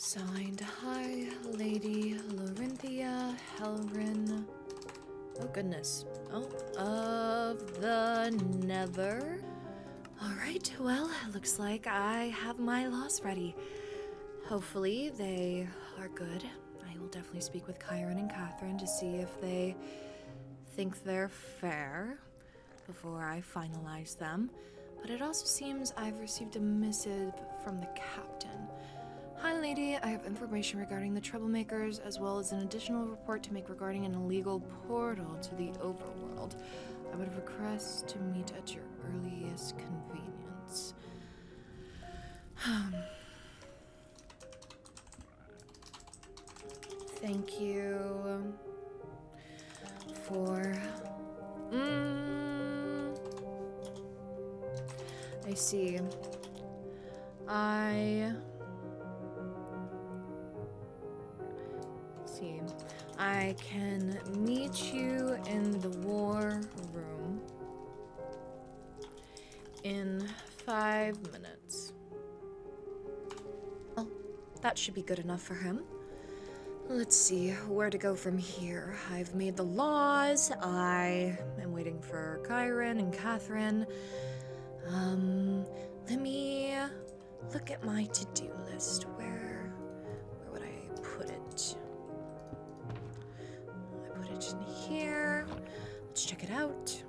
Signed, hi, Lady Lorynthia Hellryn. Oh, goodness. Oh, of the Nether. Alright, well, it looks like I have my laws ready. Hopefully, they are good. I will definitely speak with Kyron and Catherine to see if they think they're fair before I finalize them. But it also seems I've received a missive from the captain. Hi, lady. I have information regarding the troublemakers, as well as an additional report to make regarding an illegal portal to the Overworld. I would request to meet at your earliest convenience. Thank you for... I see. I can meet you in the war room in 5 minutes. Well, that should be good enough for him. Let's see where to go from here. I've made the laws. I am waiting for Kyron and Catherine. Let me look at my to-do list. Where would I put it? I put it in here. Let's check it out.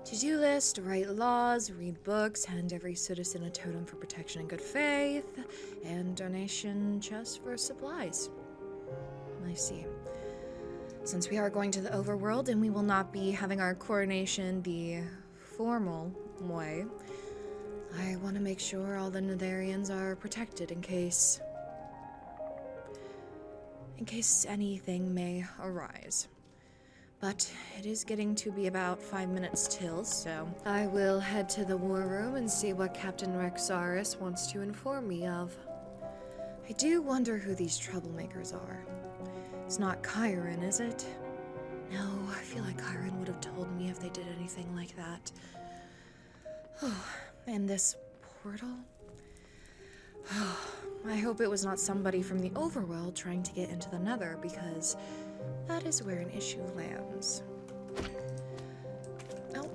To-do list, write laws, read books, hand every citizen a totem for protection and good faith, and donation chest for supplies. I see. Since we are going to the Overworld and we will not be having our coronation the formal way, I want to make sure all the Netherians are protected in case anything may arise. But it is getting to be about 5 minutes till, so I will head to the war room and see what Captain Rexaris wants to inform me of. I do wonder who these troublemakers are. It's not Kyron, is it? No, I feel like Kyron would have told me if they did anything like that. Oh, and this portal? Oh, I hope it was not somebody from the Overworld trying to get into the Nether, because that is where an issue lands. Oh,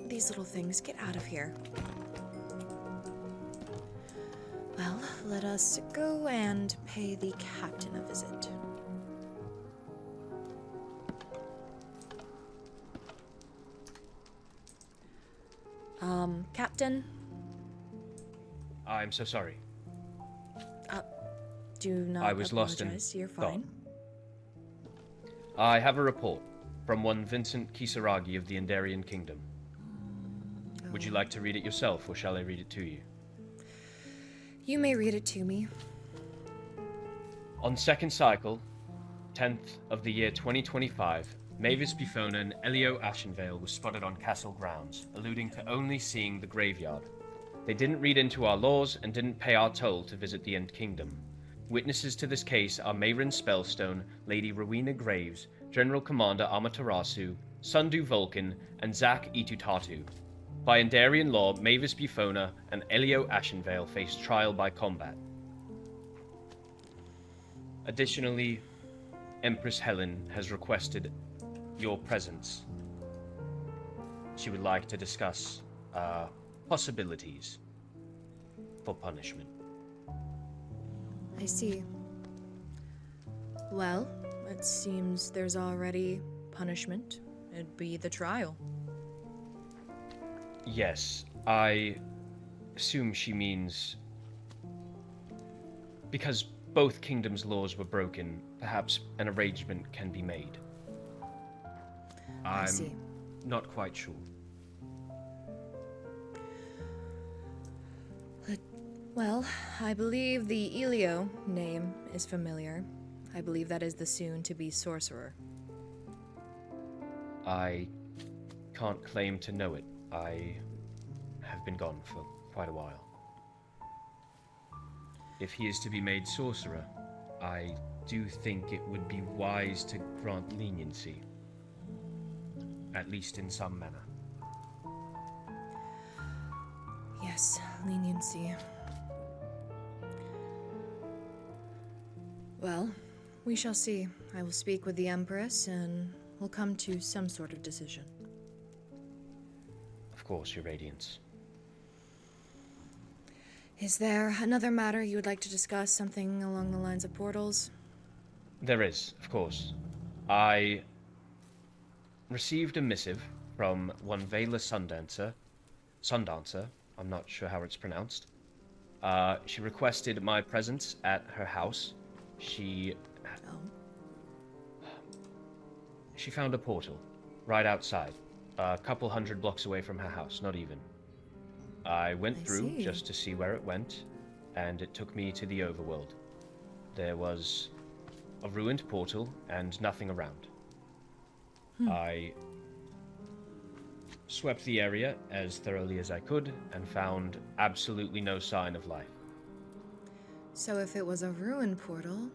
these little things, get out of here. Well, let us go and pay the captain a visit. Captain? I'm so sorry. Do not I was lost in You're fine. thought. I have a report from one Vincent Kisaragi of the Endarian Kingdom. Would you like to read it yourself, or shall I read it to you? You may read it to me. On second cycle, 10th of the year 2025, Mavis Bufona and Elio Ashenvale were spotted on castle grounds, alluding to only seeing the graveyard. They didn't read into our laws and didn't pay our toll to visit the End Kingdom. Witnesses to this case are Mayrin Spellstone, Lady Rowena Graves, General Commander Amaterasu, Sundu Vulcan, and Zach Itutatu. By Endarian law, Mavis Bufona and Elio Ashenvale face trial by combat. Additionally, Empress Helen has requested your presence. She would like to discuss possibilities for punishment. I see. Well, it seems there's already punishment. It'd be the trial. Yes, I assume she means because both kingdoms' laws were broken, perhaps an arrangement can be made. I see. Not quite sure. Well, I believe the Elio name is familiar. I believe that is the soon-to-be sorcerer. I can't claim to know it. I have been gone for quite a while. If he is to be made sorcerer, I do think it would be wise to grant leniency. At least in some manner. Yes, leniency. Well, we shall see. I will speak with the Empress and we'll come to some sort of decision. Of course, Your Radiance. Is there another matter you would like to discuss? Something along the lines of portals? There is, of course. I received a missive from one Vela Sundancer, I'm not sure how it's pronounced. She requested my presence at her house. She found a portal right outside, a couple hundred blocks away from her house, not even. I went through just to see where it went, and it took me to the Overworld. There was a ruined portal and nothing around. I swept the area as thoroughly as I could and found absolutely no sign of life. So if it was a ruined portal,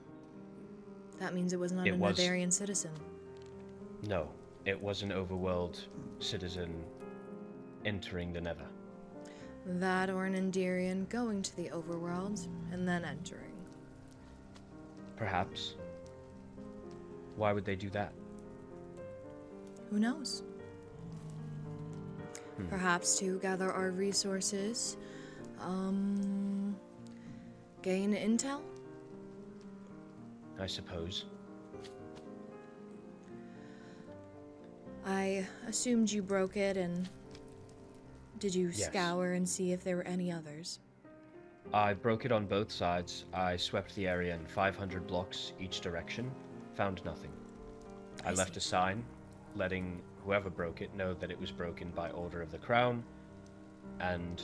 that means it was not a Netherian citizen. No, it was an Overworld citizen entering the Nether. That or an Enderian going to the Overworld and then entering. Perhaps. Why would they do that? Who knows? Perhaps to gather our resources, gain intel? I suppose. I assumed you broke it, and did you scour and see if there were any others? I broke it on both sides. I swept the area in 500 blocks each direction, found nothing. I left a sign letting whoever broke it know that it was broken by order of the Crown, and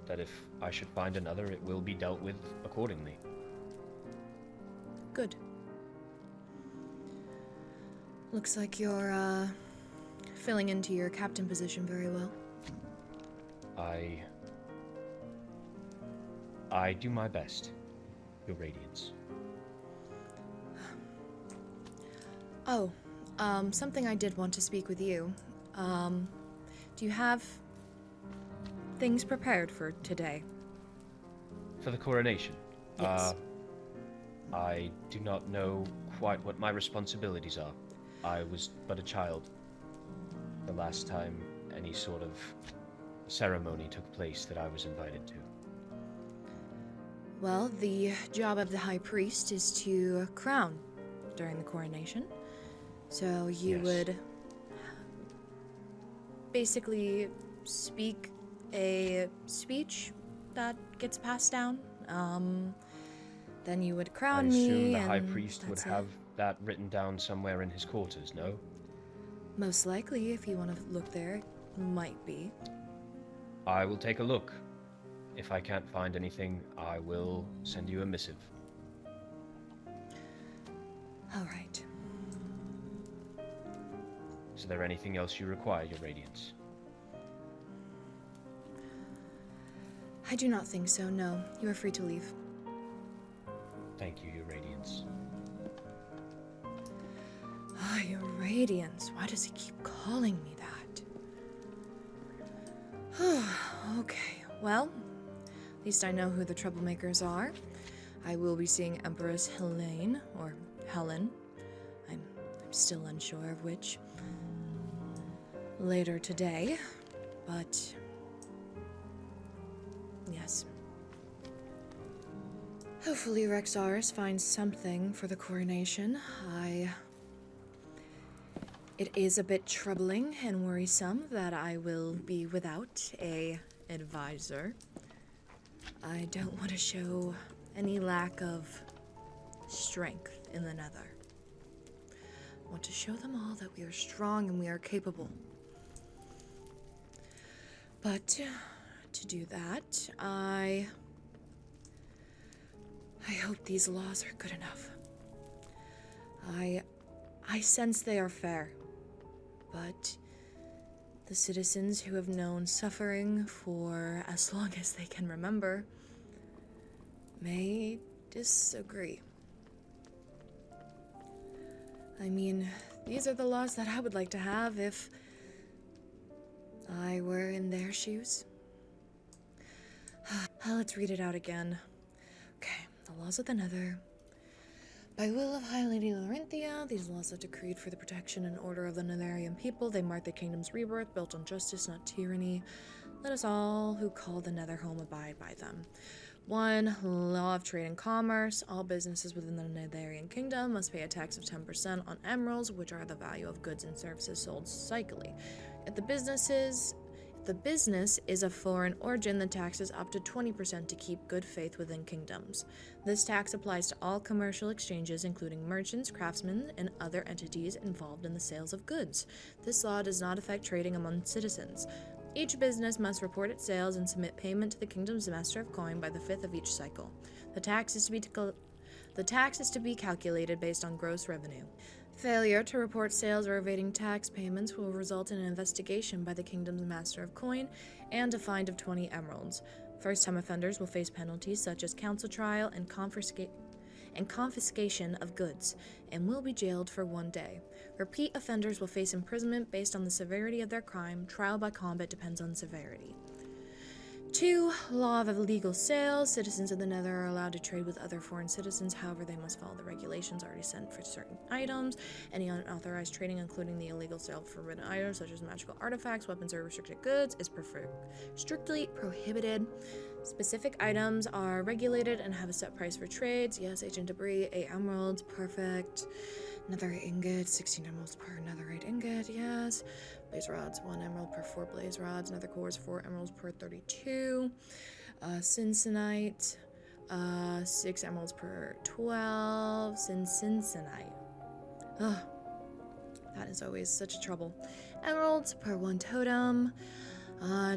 that if I should find another, it will be dealt with accordingly. Good. Looks like you're, filling into your captain position very well. I do my best, Your Radiance. Oh, something I did want to speak with you. Do you have things prepared for today? For the coronation? Yes. I do not know quite what my responsibilities are. I was but a child the last time any sort of ceremony took place that I was invited to. Well, the job of the High Priest is to crown during the coronation. So you would basically speak a speech that gets passed down. Then you would crown me. I assume the High Priest would have that written down somewhere in his quarters, no? Most likely, if you want to look there, it might be. I will take a look. If I can't find anything, I will send you a missive. All right. Is there anything else you require, Your Radiance? I do not think so, no. You are free to leave. Thank you, Your Radiance. Ah, Your Radiance. Why does he keep calling me that? Okay, well, at least I know who the troublemakers are. I will be seeing Empress Hellryn, or Helen. I'm still unsure of which. Later today, but yes. Hopefully Rexaris finds something for the coronation. It is a bit troubling and worrisome that I will be without a advisor. I don't want to show any lack of strength in the Nether. I want to show them all that we are strong and we are capable. But to do that, I hope these laws are good enough. I sense they are fair, but the citizens who have known suffering for as long as they can remember may disagree. I mean, these are the laws that I would like to have if I were in their shoes. Let's read it out again. Okay, the laws of the Nether. By will of High Lady Lorynthia, these laws are decreed for the protection and order of the Netherian people. They mark the kingdom's rebirth, built on justice, not tyranny. Let us all who call the Nether home abide by them. 1. Law of trade and commerce. All businesses within the Netherian kingdom must pay a tax of 10% on emeralds, which are the value of goods and services sold cyclically. If the business is of foreign origin, the tax is up to 20% to keep good faith within kingdoms. This tax applies to all commercial exchanges, including merchants, craftsmen, and other entities involved in the sales of goods. This law does not affect trading among citizens. Each business must report its sales and submit payment to the kingdom's master of coin by the 5th of each cycle. The tax is to be calculated based on gross revenue. Failure to report sales or evading tax payments will result in an investigation by the kingdom's master of coin and a fine of 20 emeralds. First-time offenders will face penalties such as council trial and confiscation of goods, and will be jailed for 1 day. Repeat offenders will face imprisonment based on the severity of their crime. Trial by combat depends on severity. 2. Law of illegal sales. Citizens of the Nether are allowed to trade with other foreign citizens, however they must follow the regulations already set for certain items. Any unauthorized trading, including the illegal sale of forbidden items such as magical artifacts, weapons, or restricted goods, is strictly prohibited. Specific items are regulated and have a set price for trades. Yes, ancient debris, 8 emeralds, perfect. Netherite ingot, 16 emeralds per netherite ingot, yes. Blaze rods, 1 emerald per 4 blaze rods. Nether cores, 4 emeralds per 32. Cincinnite, 6 emeralds per 12. Cincinnite. Ugh, that is always such a trouble. Emeralds per 1 totem.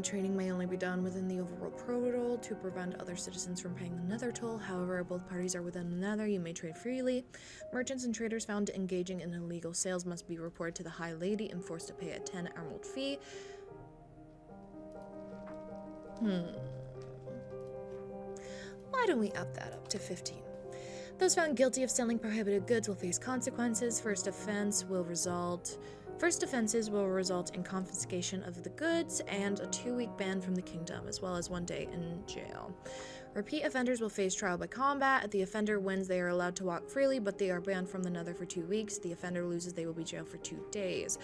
Trading may only be done within the Overworld Protocol to prevent other citizens from paying the Nether toll. However, both parties are within the Nether. You may trade freely. Merchants and traders found engaging in illegal sales must be reported to the High Lady and forced to pay a 10 emerald fee. Why don't we up that up to 15? Those found guilty of selling prohibited goods will face consequences. First offenses will result in confiscation of the goods and a 2-week ban from the kingdom, as well as 1 day in jail. Repeat offenders will face trial by combat. If the offender wins, they are allowed to walk freely, but they are banned from the Nether for 2 weeks. If the offender loses, they will be jailed for 2 days.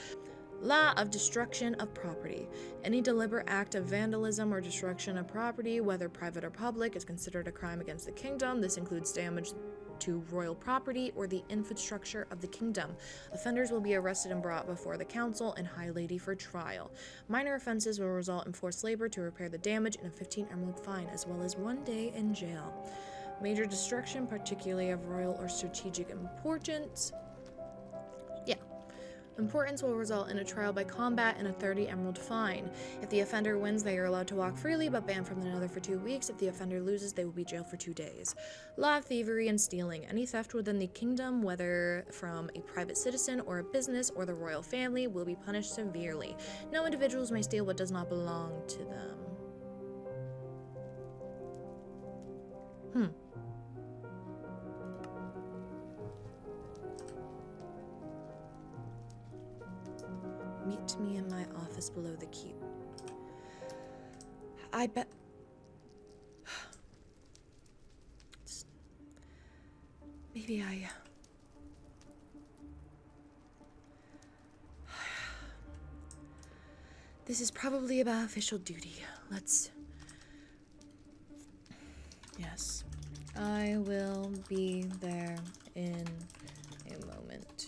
Law of destruction of property. Any deliberate act of vandalism or destruction of property, whether private or public, is considered a crime against the kingdom. This includes damage to royal property or the infrastructure of the kingdom. Offenders will be arrested and brought before the council and High Lady for trial. Minor offenses will result in forced labor to repair the damage and a 15 emerald fine, as well as 1 day in jail. Major destruction, particularly of royal or strategic importance, will result in a trial by combat and a 30 emerald fine. If the offender wins, they are allowed to walk freely, but banned from the Nether for 2 weeks. If the offender loses, they will be jailed for 2 days. Law of thievery and stealing. Any theft within the kingdom, whether from a private citizen or a business or the royal family, will be punished severely. No individuals may steal what does not belong to them. Meet me in my office below the keep. I bet... Maybe I... This is probably about official duty. Let's... Yes. I will be there in a moment.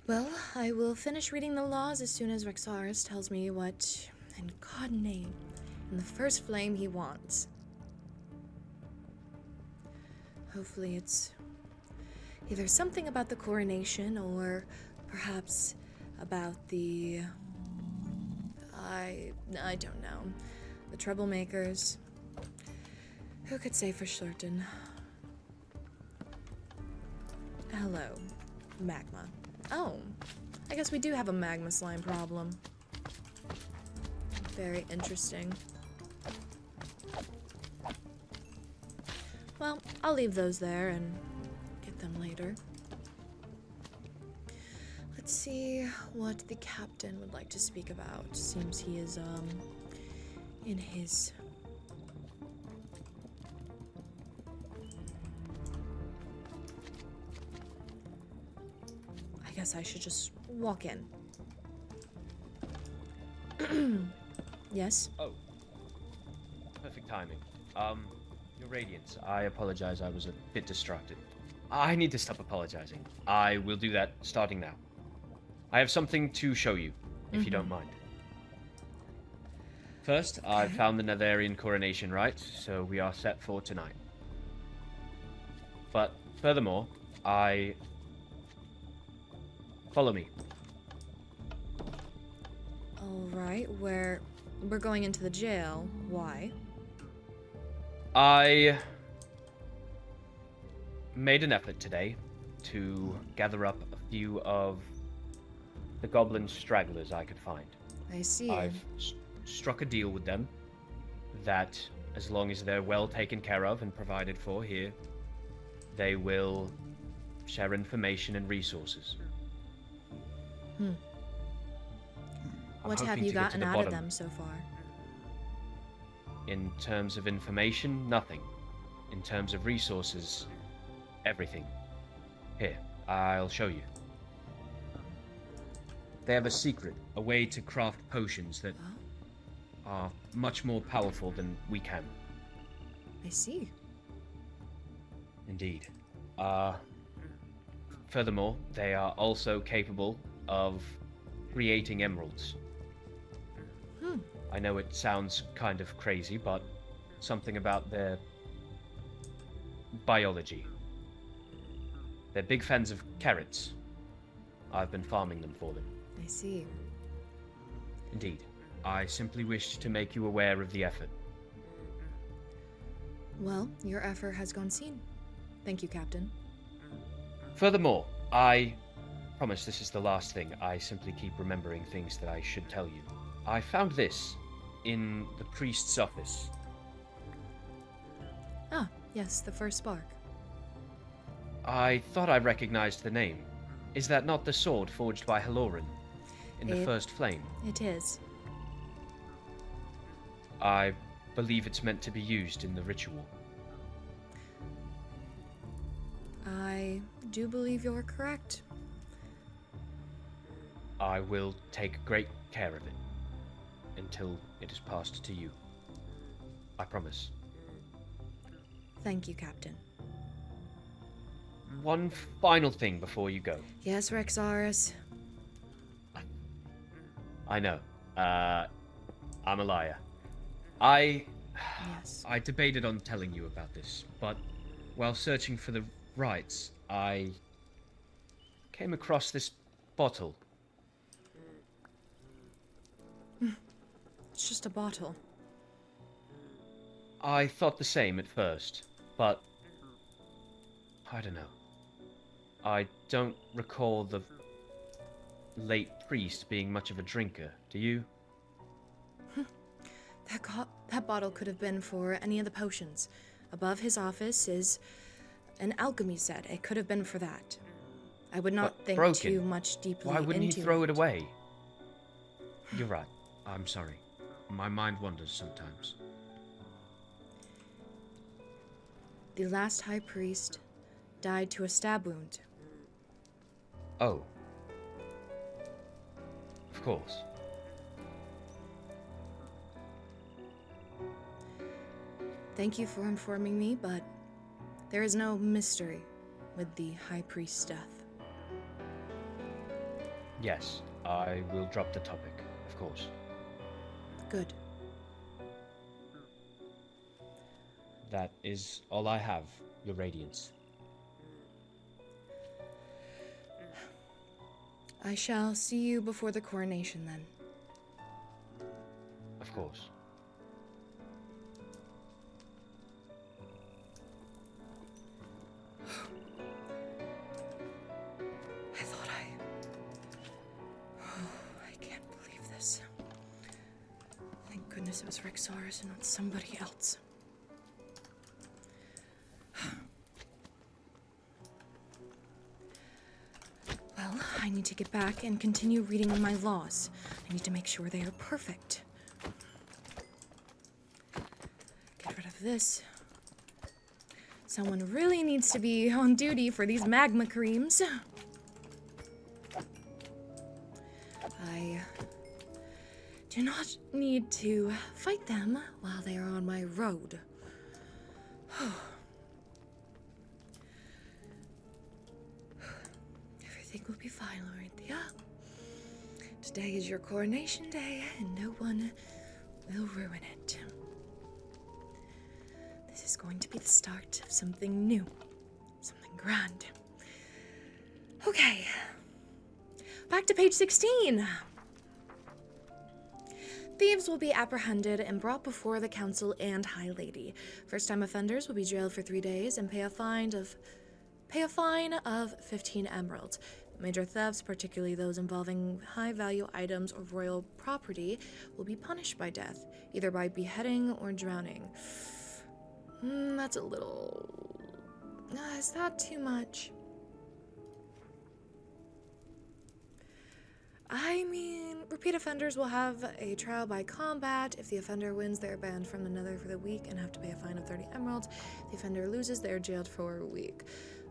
Well, I will finish reading the laws as soon as Rexaris tells me what, in God's name, in the first flame he wants. Hopefully it's either something about the coronation or perhaps about the... I don't know. The troublemakers. Who could say for certain? Hello, magma. Oh, I guess we do have a magma slime problem. Very interesting. Well, I'll leave those there and get them later. Let's see what the captain would like to speak about. Seems he is, in his guess I should just walk in. Yes? Oh. Perfect timing. Your Radiance, I apologize, I was a bit distracted. I need to stop apologizing. I will do that starting now. I have something to show you, if you don't mind. First, I've found the Netherian coronation rite, so we are set for tonight. But furthermore, follow me. Alright, we're going into the jail. Why? I made an effort today to gather up a few of the goblin stragglers I could find. I see. I've struck a deal with them that as long as they're well taken care of and provided for here, they will share information and resources. What have you gotten out of them so far? In terms of information, nothing. In terms of resources, everything. Here, I'll show you. They have a secret, a way to craft potions that are much more powerful than we can. I see. Indeed. Furthermore, they are also capable of creating emeralds. I know it sounds kind of crazy, but something about their biology. They're big fans of carrots. I've been farming them for them. I see. Indeed. I simply wished to make you aware of the effort. Well, your effort has gone seen. Thank you, Captain. Furthermore, I promise this is the last thing. I simply keep remembering things that I should tell you. I found this in the priest's office. Ah, yes, the first spark. I thought I recognized the name. Is that not the sword forged by Hellryn in the first flame? It is. I believe it's meant to be used in the ritual. I do believe you're correct. I will take great care of it until it is passed to you. I promise. Thank you, Captain. One final thing before you go. Yes, Rexaris. I know. I'm a liar. I debated on telling you about this, but while searching for the rites, I came across this bottle. It's just a bottle. I thought the same at first, but I don't know. I don't recall the late priest being much of a drinker, do you? That bottle could have been for any of the potions. Above his office is an alchemy set. It could have been for that. I would not think too much deeply into it. Why wouldn't he throw it away? You're right. I'm sorry. My mind wanders sometimes. The last high priest died to a stab wound. Oh. Of course. Thank you for informing me, but there is no mystery with the high priest's death. Yes, I will drop the topic, of course. Good. That is all I have, Your Radiance. I shall see you before the coronation, then. Of course. I can't believe this. Thank goodness it was Rexaris and not somebody else. Well, I need to get back and continue reading my laws. I need to make sure they are perfect. Get rid of this. Someone really needs to be on duty for these magma creams. do not need to fight them while they are on my road. Everything will be fine, Lorynthia. Today is your coronation day, and no one will ruin it. This is going to be the start of something new, something grand. Okay, back to page 16. Thieves will be apprehended and brought before the council and High Lady. First-time offenders will be jailed for 3 days and pay a fine of 15 emeralds. Major thefts, particularly those involving high-value items or royal property, will be punished by death, either by beheading or drowning. That's a little... is that too much? I mean, repeat offenders will have a trial by combat. If the offender wins, they are banned from the Nether for the week and have to pay a fine of 30 emeralds. If the offender loses, they are jailed for a week.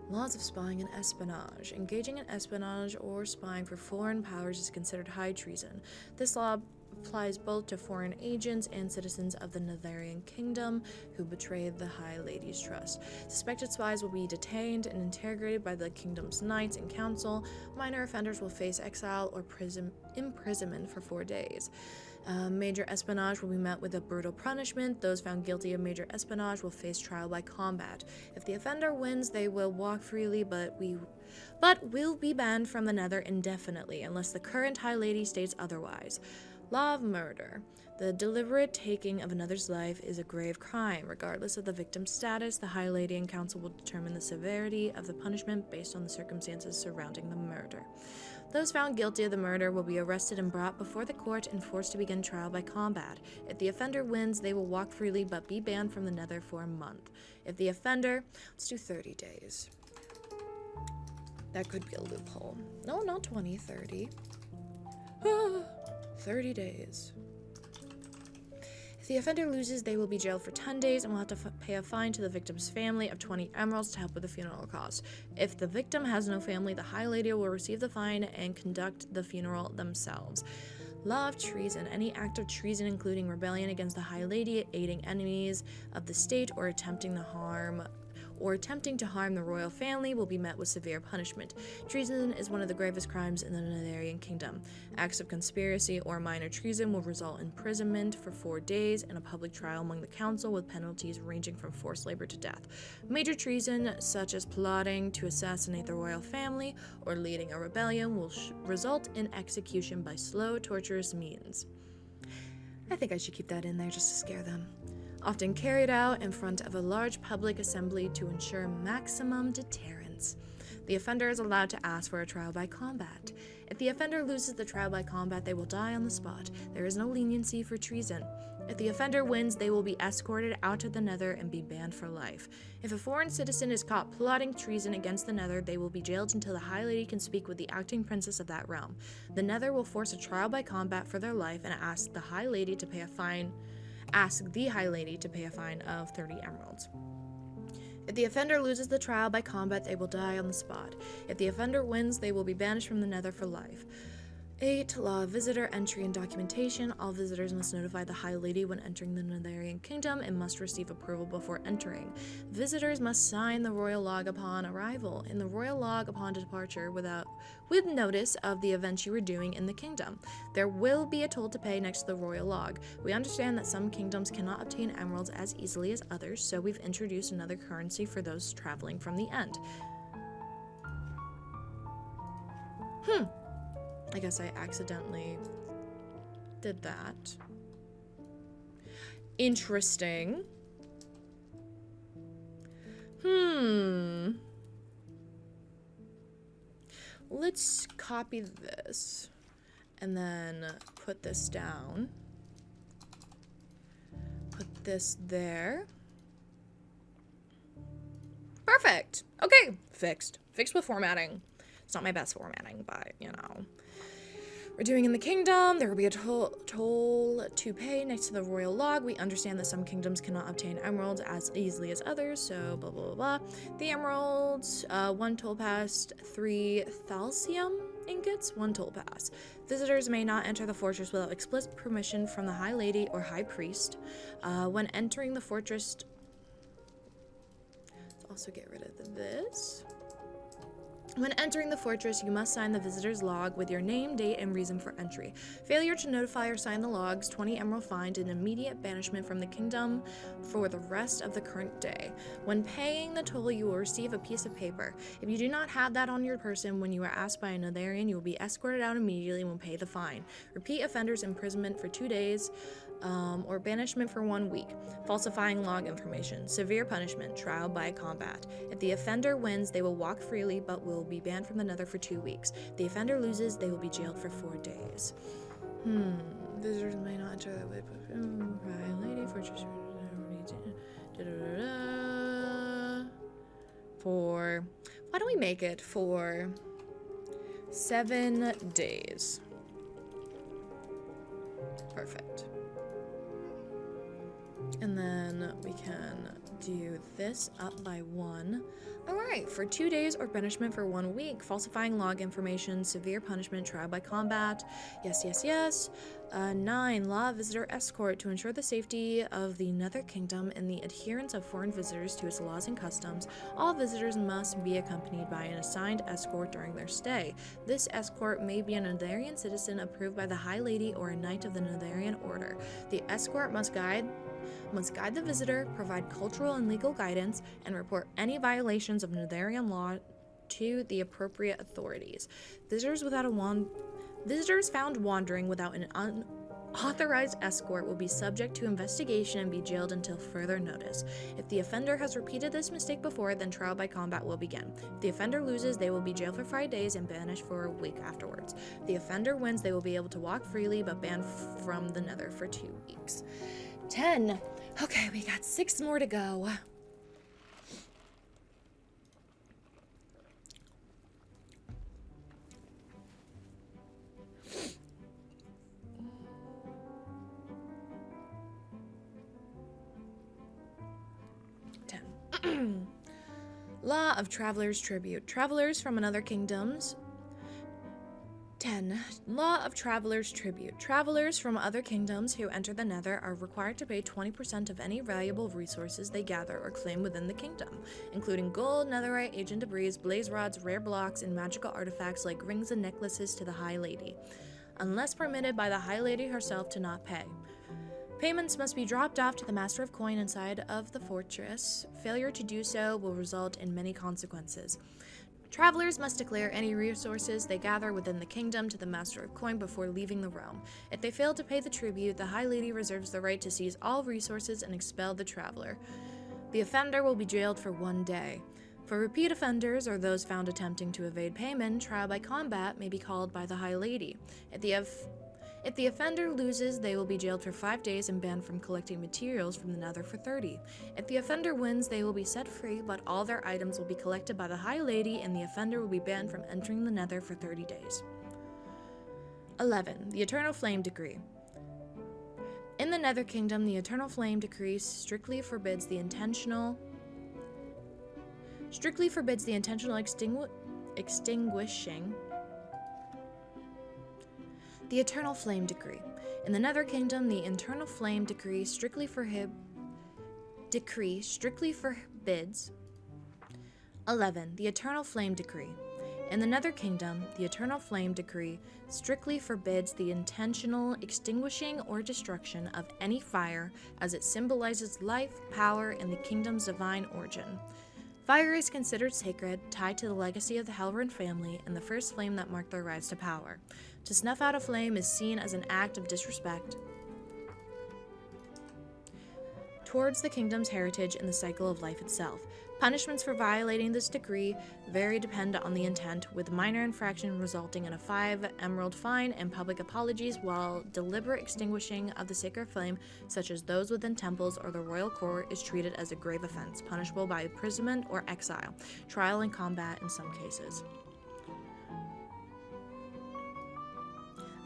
Laws of spying and espionage. Engaging in espionage or spying for foreign powers is considered high treason. This law applies both to foreign agents and citizens of the Netherian kingdom who betrayed the High Lady's trust. Suspected spies will be detained and interrogated by the kingdom's knights and council. Minor offenders will face exile or imprisonment for 4 days. Major espionage will be met with a brutal punishment. Those found guilty of major espionage will face trial by combat. If the offender wins, they will walk freely, but will be banned from the Nether indefinitely unless the current High Lady states otherwise. Law of murder. The deliberate taking of another's life is a grave crime. Regardless of the victim's status, the High Lady and Council will determine the severity of the punishment based on the circumstances surrounding the murder. Those found guilty of the murder will be arrested and brought before the court and forced to begin trial by combat. If the offender wins, they will walk freely but be banned from the Nether for a month. If the offender... let's do 30 days. That could be a loophole. No, not 20, 30. 30 days. If the offender loses, they will be jailed for 10 days and will have to pay a fine to the victim's family of 20 emeralds to help with the funeral costs. If the victim has no family, the High Lady will receive the fine and conduct the funeral themselves. Law of treason. Any act of treason, including rebellion against the High Lady, aiding enemies of the state, or attempting to harm the royal family, will be met with severe punishment. Treason is one of the gravest crimes in the Netherian kingdom. Acts of conspiracy or minor treason will result in imprisonment for 4 days and a public trial among the council with penalties ranging from forced labor to death. Major treason, such as plotting to assassinate the royal family or leading a rebellion, will result in execution by slow, torturous means. I think I should keep that in there just to scare them. Often carried out in front of a large public assembly to ensure maximum deterrence. The offender is allowed to ask for a trial by combat. If the offender loses the trial by combat, they will die on the spot. There is no leniency for treason. If the offender wins, they will be escorted out of the Nether and be banned for life. If a foreign citizen is caught plotting treason against the Nether, they will be jailed until the High Lady can speak with the acting princess of that realm. The Nether will force a trial by combat for their life and ask the High Lady to pay a fine of 30 emeralds. If the offender loses the trial by combat, they will die on the spot. If the offender wins, they will be banished from the Nether for life. 8. Law of visitor entry and documentation. All visitors must notify the High Lady when entering the Netherian kingdom and must receive approval before entering. Visitors must sign the royal log upon arrival. In the royal log upon departure with notice of the events you were doing in the kingdom. There will be a toll to pay next to the royal log. We understand that some kingdoms cannot obtain emeralds as easily as others, so we've introduced another currency for those traveling from the end. I guess I accidentally did that. Interesting. Let's copy this and then put this down. Put this there. Perfect. Okay, fixed. Fixed with formatting. It's not my best formatting, but, you know. We're doing in the kingdom. There will be a toll to pay next to the royal log. We understand that some kingdoms cannot obtain emeralds as easily as others, so blah, blah, blah. The emeralds, 1 toll past 3 thalcium. ingots, 1 toll pass. Visitors may not enter the fortress without explicit permission from the High Lady or High Priest. When entering the fortress... Let's also get rid of this. When entering the fortress, you must sign the visitor's log with your name, date, and reason for entry. Failure to notify or sign the logs, 20 emerald fine, and immediate banishment from the kingdom for the rest of the current day. When paying the toll, you will receive a piece of paper. If you do not have that on your person when you are asked by a Netherian, you will be escorted out immediately and will pay the fine. Repeat offenders imprisonment for 2 days, or banishment for 1 week. Falsifying log information. Severe punishment. Trial by combat. If the offender wins, they will walk freely but will be banned from the Nether for 2 weeks. If the offender loses, they will be jailed for 4 days. Visitors may not enter that way. Lady, fortress. For... Why don't we make it for 7 days? Perfect. And then we can do this up by 1. Alright, for 2 days or banishment for 1 week. Falsifying log information, severe punishment, trial by combat. Yes, yes, yes. 9, law visitor escort to ensure the safety of the Nether Kingdom and the adherence of foreign visitors to its laws and customs. All visitors must be accompanied by an assigned escort during their stay. This escort may be a Netherian citizen approved by the High Lady or a Knight of the Netherian Order. The escort must guide the visitor, provide cultural and legal guidance, and report any violations of Netherian law to the appropriate authorities. Visitors found wandering without an unauthorized escort will be subject to investigation and be jailed until further notice. If the offender has repeated this mistake before, then trial by combat will begin. If the offender loses, they will be jailed for 5 days and banished for a week afterwards. If the offender wins, they will be able to walk freely but banned from the Nether for 2 weeks. 10. Okay, we got 6 more to go. Law of Travelers Tribute. Travelers from another kingdoms. 10. Law of Travelers Tribute. Travelers from other kingdoms who enter the Nether are required to pay 20% of any valuable resources they gather or claim within the kingdom, including gold, netherite, ancient debris, blaze rods, rare blocks, and magical artifacts like rings and necklaces to the High Lady, unless permitted by the High Lady herself to not pay. Payments must be dropped off to the Master of Coin inside of the fortress. Failure to do so will result in many consequences. Travelers must declare any resources they gather within the kingdom to the Master of Coin before leaving the realm. If they fail to pay the tribute, the High Lady reserves the right to seize all resources and expel the traveler. The offender will be jailed for 1 day. For repeat offenders or those found attempting to evade payment, trial by combat may be called by the High Lady. If the offender loses, they will be jailed for 5 days and banned from collecting materials from the Nether for 30. If the offender wins, they will be set free, but all their items will be collected by the High Lady, and the offender will be banned from entering the Nether for 30 days. 11. The Eternal Flame Decree. In the Nether Kingdom, the Eternal Flame Decree strictly forbids the intentional extinguishing. The Eternal Flame Decree. In the Nether Kingdom, the Eternal Flame Decree strictly forbids. 11. The Eternal Flame Decree. In the Nether Kingdom, the Eternal Flame Decree strictly forbids the intentional extinguishing or destruction of any fire, as it symbolizes life, power, and the kingdom's divine origin. Fire is considered sacred, tied to the legacy of the Hellryn family and the first flame that marked their rise to power. To snuff out a flame is seen as an act of disrespect towards the kingdom's heritage and the cycle of life itself. Punishments for violating this decree vary dependent on the intent, with minor infraction resulting in a 5 emerald fine and public apologies, while deliberate extinguishing of the sacred flame, such as those within temples or the royal court, is treated as a grave offense, punishable by imprisonment or exile, trial and combat in some cases.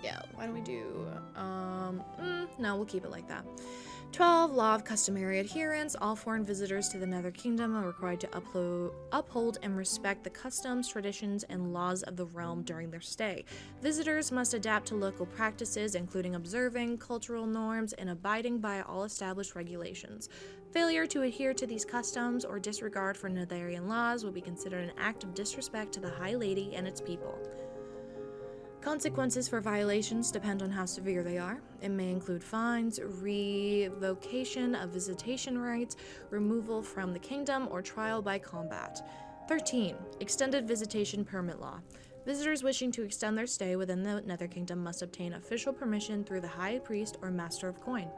Yeah, why don't we do, no, we'll keep it like that. 12. Law of customary adherence. All foreign visitors to the Nether Kingdom are required to uphold and respect the customs, traditions, and laws of the realm during their stay. Visitors must adapt to local practices, including observing cultural norms and abiding by all established regulations. Failure to adhere to these customs or disregard for Netherian laws will be considered an act of disrespect to the High Lady and its people. Consequences for violations depend on how severe they are. It may include fines, revocation of visitation rights, removal from the kingdom, or trial by combat. 13. Extended visitation permit law. Visitors wishing to extend their stay within the Nether Kingdom must obtain official permission through the High Priest or Master of Coin.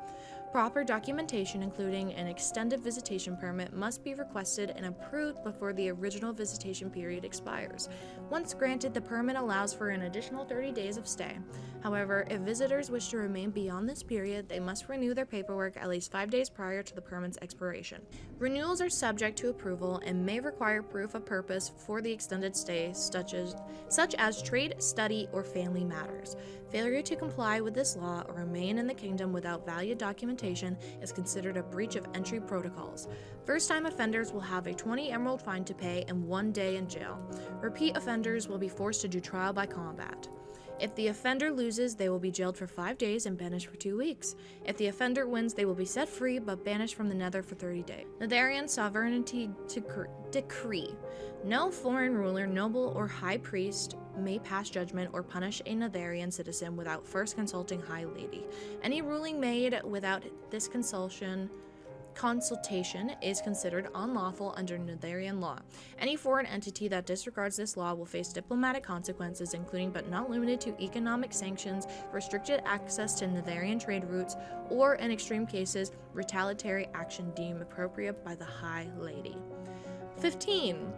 Proper documentation, including an extended visitation permit, must be requested and approved before the original visitation period expires. Once granted, the permit allows for an additional 30 days of stay. However, if visitors wish to remain beyond this period, they must renew their paperwork at least 5 days prior to the permit's expiration. Renewals are subject to approval and may require proof of purpose for the extended stay, such as trade, study, or family matters. Failure to comply with this law or remain in the kingdom without valid documentation is considered a breach of entry protocols. First-time offenders will have a 20 emerald fine to pay and 1 day in jail. Repeat offenders will be forced to do trial by combat. If the offender loses, they will be jailed for 5 days and banished for 2 weeks. If the offender wins, they will be set free but banished from the Nether for 30 days. Netherian sovereignty decree. No foreign ruler, noble, or high priest may pass judgment or punish a Netherian citizen without first consulting High Lady. Any ruling made without this consultation is considered unlawful under Netherian law. Any foreign entity that disregards this law will face diplomatic consequences, including but not limited to economic sanctions, restricted access to Netherian trade routes, or, in extreme cases, retaliatory action deemed appropriate by the High Lady. 15.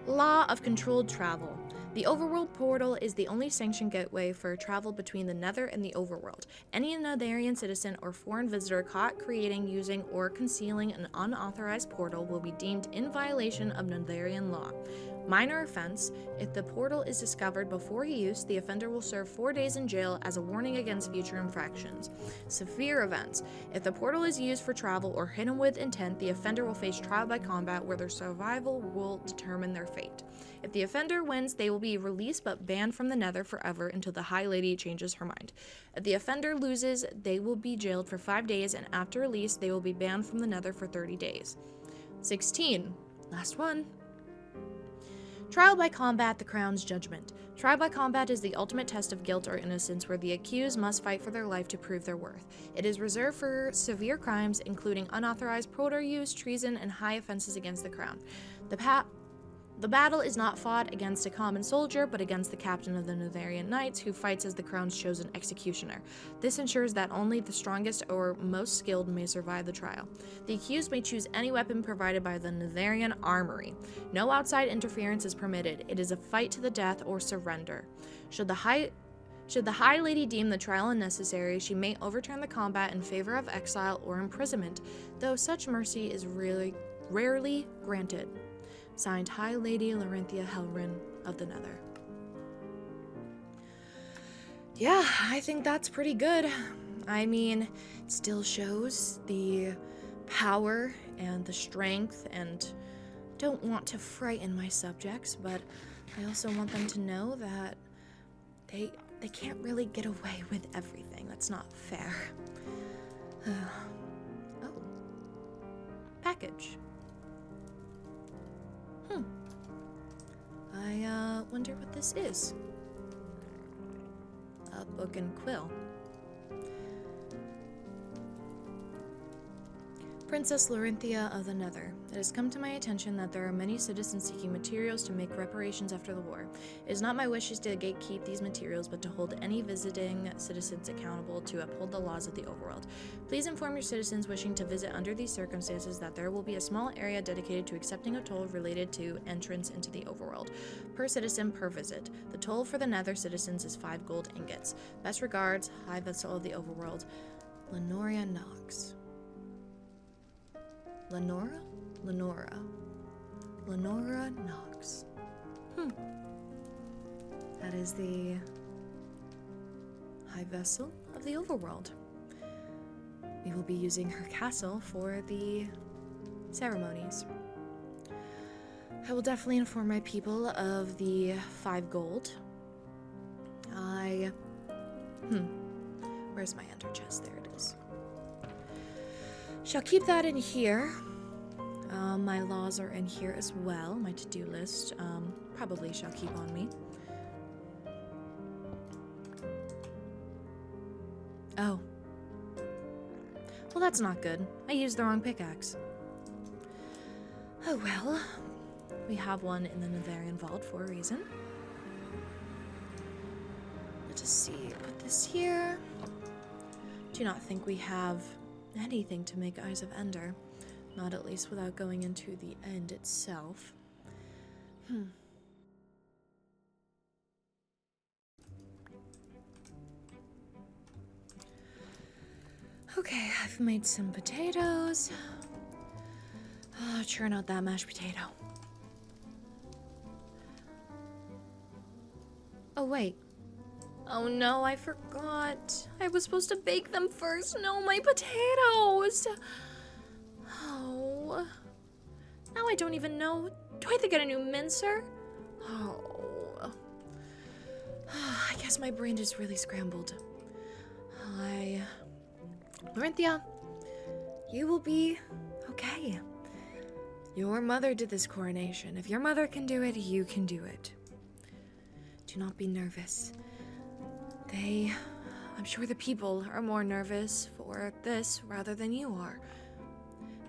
Law of controlled travel. The Overworld portal is the only sanctioned gateway for travel between the Nether and the Overworld. Any Netherian citizen or foreign visitor caught creating, using, or concealing an unauthorized portal will be deemed in violation of Netherian law. Minor offense: if the portal is discovered before use, the offender will serve 4 days in jail as a warning against future infractions. Severe events: if the portal is used for travel or hidden with intent, the offender will face trial by combat where their survival will determine their fate. If the offender wins, they will be released but banned from the Nether forever until the High Lady changes her mind. If the offender loses, they will be jailed for 5 days, and after release, they will be banned from the Nether for 30 days. 16. Last one. Trial by combat, the Crown's judgment. Trial by combat is the ultimate test of guilt or innocence, where the accused must fight for their life to prove their worth. It is reserved for severe crimes, including unauthorized portal use, treason, and high offenses against the Crown. The battle is not fought against a common soldier, but against the captain of the Netherian Knights, who fights as the Crown's chosen executioner. This ensures that only the strongest or most skilled may survive the trial. The accused may choose any weapon provided by the Netherian armory. No outside interference is permitted. It is a fight to the death or surrender. Should the High Lady deem the trial unnecessary, she may overturn the combat in favor of exile or imprisonment, though such mercy is rarely granted. Signed, High Lady Lorynthia Hellryn of the Nether. Yeah, I think that's pretty good. I mean, it still shows the power and the strength, and don't want to frighten my subjects, but I also want them to know that they can't really get away with everything. That's not fair. Oh. Package. I wonder what this is. A book and quill. Princess Lorynthia of the Nether. It has come to my attention that there are many citizens seeking materials to make reparations after the war. It is not my wish to gatekeep these materials, but to hold any visiting citizens accountable to uphold the laws of the Overworld. Please inform your citizens wishing to visit under these circumstances that there will be a small area dedicated to accepting a toll related to entrance into the Overworld. Per citizen, per visit. The toll for the Nether citizens is 5 gold ingots. Best regards, High Vessel of the Overworld, Lenora Knox. Lenora Knox. That is the High Vessel of the Overworld. we will be using her castle for the ceremonies. I will definitely inform my people of the 5 gold. Where's my ender chest? There it is. Shall keep that in here. My laws are in here as well. My to-do list probably shall keep on me. Oh. Well, that's not good. I used the wrong pickaxe. Oh well. We have one in the Netherian vault for a reason. Let us see. Put this here. Do not think we have anything to make Eyes of Ender. Not at least without going into the end itself. Okay, I've made some potatoes. Churn out that mashed potato. Oh, wait. Oh no, I forgot. I was supposed to bake them first. No, my potatoes! Oh. Now I don't even know. Do I have to get a new mincer? Oh. I guess my brain is really scrambled. Lorynthia, you will be okay. Your mother did this coronation. If your mother can do it, you can do it. Do not be nervous. I'm sure the people are more nervous for this rather than you are.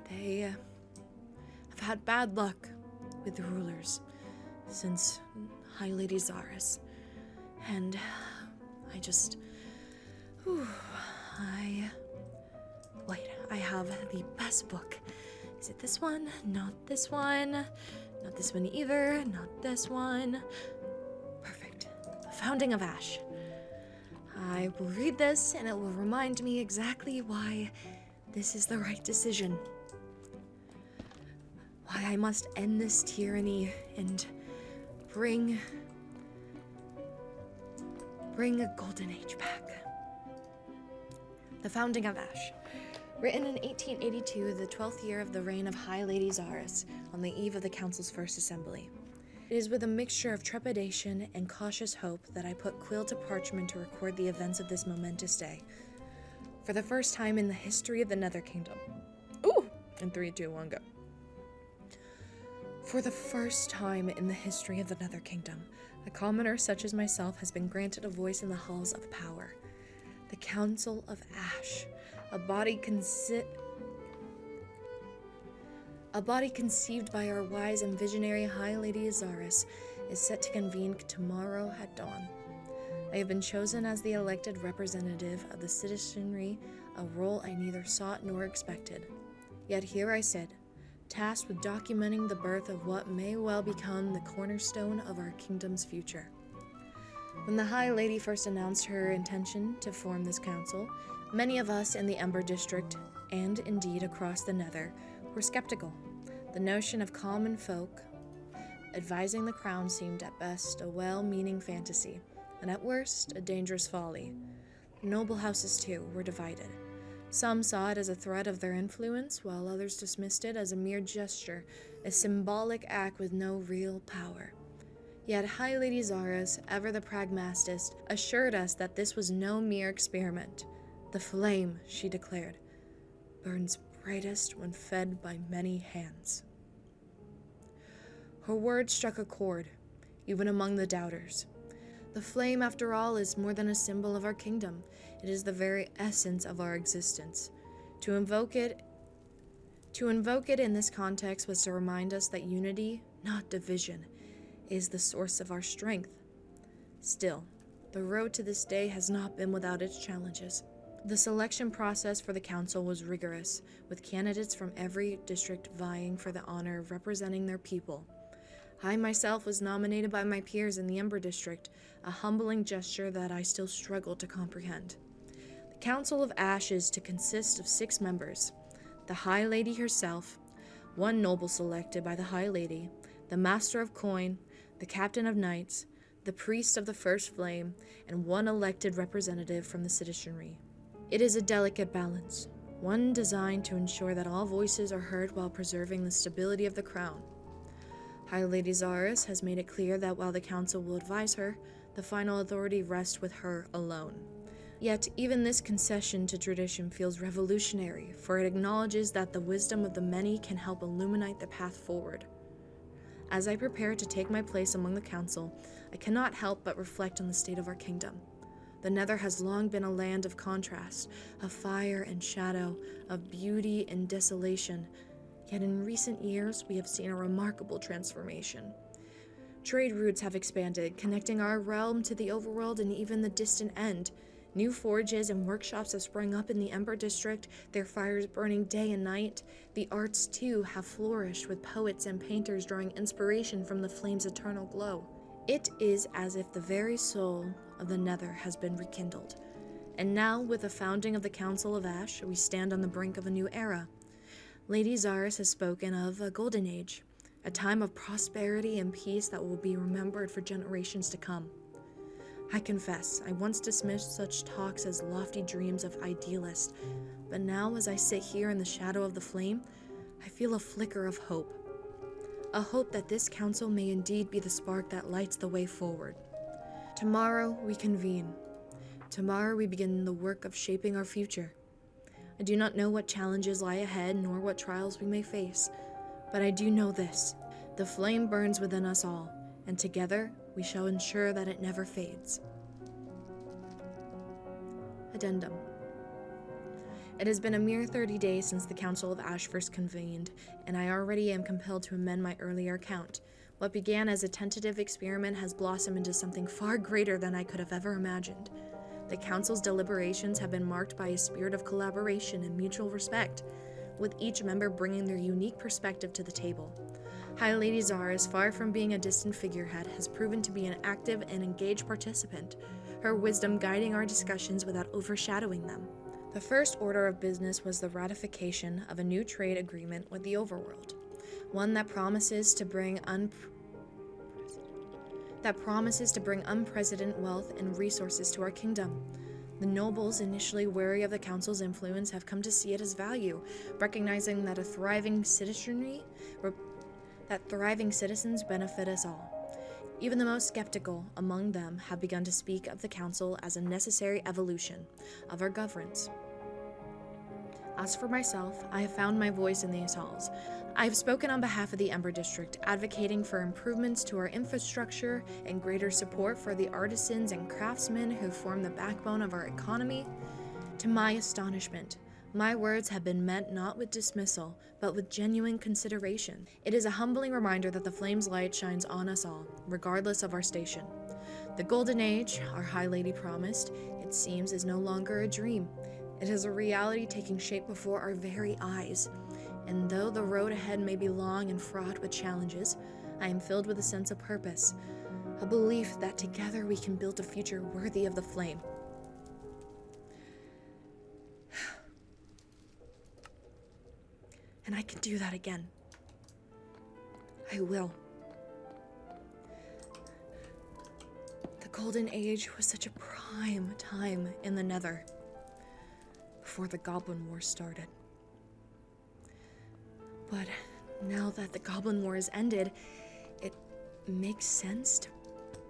They have had bad luck with the rulers since High Lady Zaris. And I have the best book. Is it this one? Not this one. Not this one either. Not this one. Perfect. The Founding of Ash. I will read this, and it will remind me exactly why this is the right decision. Why I must end this tyranny and bring a golden age back. The Founding of Ash. Written in 1882, the 12th year of the reign of High Lady Zaris, on the eve of the Council's first assembly. It is with a mixture of trepidation and cautious hope that I put quill to parchment to record the events of this momentous day. For the first time in the history of the Nether Kingdom. Ooh! In 3, 2, 1, go. For the first time in the history of the Nether Kingdom, a commoner such as myself has been granted a voice in the halls of power. The Council of Ash, a body conceived by our wise and visionary High Lady Zaris, is set to convene tomorrow at dawn. I have been chosen as the elected representative of the citizenry, a role I neither sought nor expected. Yet here I sit, tasked with documenting the birth of what may well become the cornerstone of our kingdom's future. When the High Lady first announced her intention to form this council, many of us in the Ember District, and indeed across the Nether, were skeptical. The notion of common folk advising the crown seemed at best a well-meaning fantasy, and at worst a dangerous folly. The noble houses, too, were divided. Some saw it as a threat of their influence, while others dismissed it as a mere gesture, a symbolic act with no real power. Yet High Lady Zaris, ever the pragmatist, assured us that this was no mere experiment. The flame, she declared, burns brightest when fed by many hands. Her words struck a chord, even among the doubters. The flame, after all, is more than a symbol of our kingdom. It is the very essence of our existence. To invoke it in this context was to remind us that unity, not division, is the source of our strength. Still, the road to this day has not been without its challenges. The selection process for the council was rigorous, with candidates from every district vying for the honor of representing their people. I myself was nominated by my peers in the Ember District, a humbling gesture that I still struggle to comprehend. The Council of Ash is to consist of 6 members: the High Lady herself, 1 noble selected by the High Lady, the Master of Coin, the Captain of Knights, the Priest of the First Flame, and 1 elected representative from the citizenry. It is a delicate balance, one designed to ensure that all voices are heard while preserving the stability of the crown. High Lady Zaris has made it clear that while the council will advise her, the final authority rests with her alone. Yet, even this concession to tradition feels revolutionary, for it acknowledges that the wisdom of the many can help illuminate the path forward. As I prepare to take my place among the council, I cannot help but reflect on the state of our kingdom. The Nether has long been a land of contrast, of fire and shadow, of beauty and desolation. Yet in recent years, we have seen a remarkable transformation. Trade routes have expanded, connecting our realm to the Overworld and even the distant end. New forges and workshops have sprung up in the Ember District, their fires burning day and night. The arts, too, have flourished, with poets and painters drawing inspiration from the flame's eternal glow. It is as if the very soul of the Nether has been rekindled. And now, with the founding of the Council of Ash, we stand on the brink of a new era. Lady Zaris has spoken of a golden age, a time of prosperity and peace that will be remembered for generations to come. I confess, I once dismissed such talks as lofty dreams of idealists, but now as I sit here in the shadow of the flame, I feel a flicker of hope. A hope that this council may indeed be the spark that lights the way forward. Tomorrow we convene. Tomorrow we begin the work of shaping our future. I do not know what challenges lie ahead nor what trials we may face, but I do know this: the flame burns within us all, and together we shall ensure that it never fades. Addendum. It has been a mere 30 days since the Council of Ash first convened, and I already am compelled to amend my earlier account. What began as a tentative experiment has blossomed into something far greater than I could have ever imagined. The Council's deliberations have been marked by a spirit of collaboration and mutual respect, with each member bringing their unique perspective to the table. High Lady Zaris, far from being a distant figurehead, has proven to be an active and engaged participant, her wisdom guiding our discussions without overshadowing them. The first order of business was the ratification of a new trade agreement with the Overworld, one that promises to bring unprecedented wealth and resources to our kingdom. The nobles, initially wary of the council's influence, have come to see it as value, recognizing that thriving citizenens benefit us all. Even the most skeptical among them have begun to speak of the council as a necessary evolution of our governance. As for myself, I have found my voice in these halls. I have spoken on behalf of the Ember District, advocating for improvements to our infrastructure and greater support for the artisans and craftsmen who form the backbone of our economy. To my astonishment, my words have been met not with dismissal, but with genuine consideration. It is a humbling reminder that the flame's light shines on us all, regardless of our station. The Golden Age, our High Lady promised, it seems is no longer a dream. It is a reality taking shape before our very eyes. And though the road ahead may be long and fraught with challenges, I am filled with a sense of purpose, a belief that together we can build a future worthy of the flame. And I can do that again. I will. The Golden Age was such a prime time in the Nether, before the Goblin War started. But now that the Goblin War has ended, it makes sense to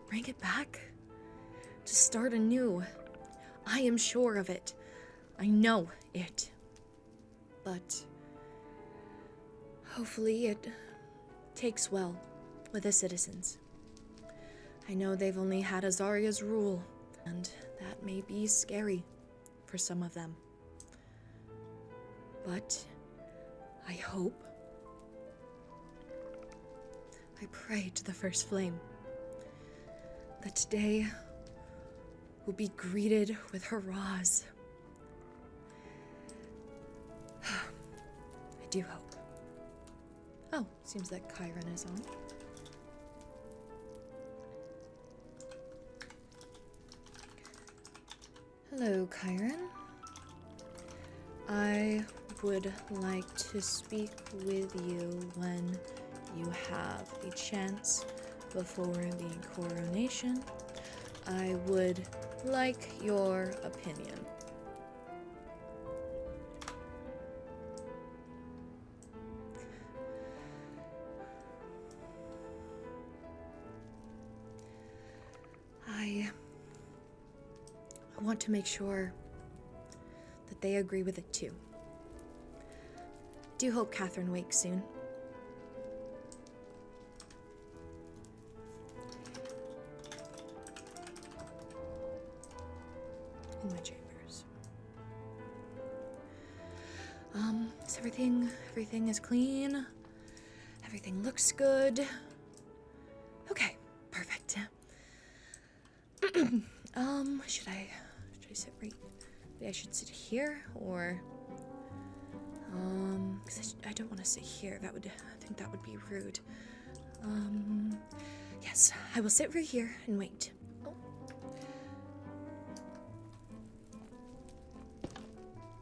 bring it back, to start anew. I am sure of it. I know it. But hopefully it takes well with the citizens. I know they've only had Azaria's rule, and that may be scary for some of them. But I hope, I pray to the First Flame that today will be greeted with hurrahs. I do hope. Oh, seems that Chiron is on. Hello, Chiron. I would like to speak with you when you have a chance before the coronation. I would like your opinion. want to make sure that they agree with it too. I do hope Catherine wakes soon. In my chambers. Is everything is clean? Everything looks good. Okay, perfect. Should I sit right? Maybe I should sit here, or 'cause I don't want to sit here. I think that would be rude. Yes, I will sit right here and wait. Oh.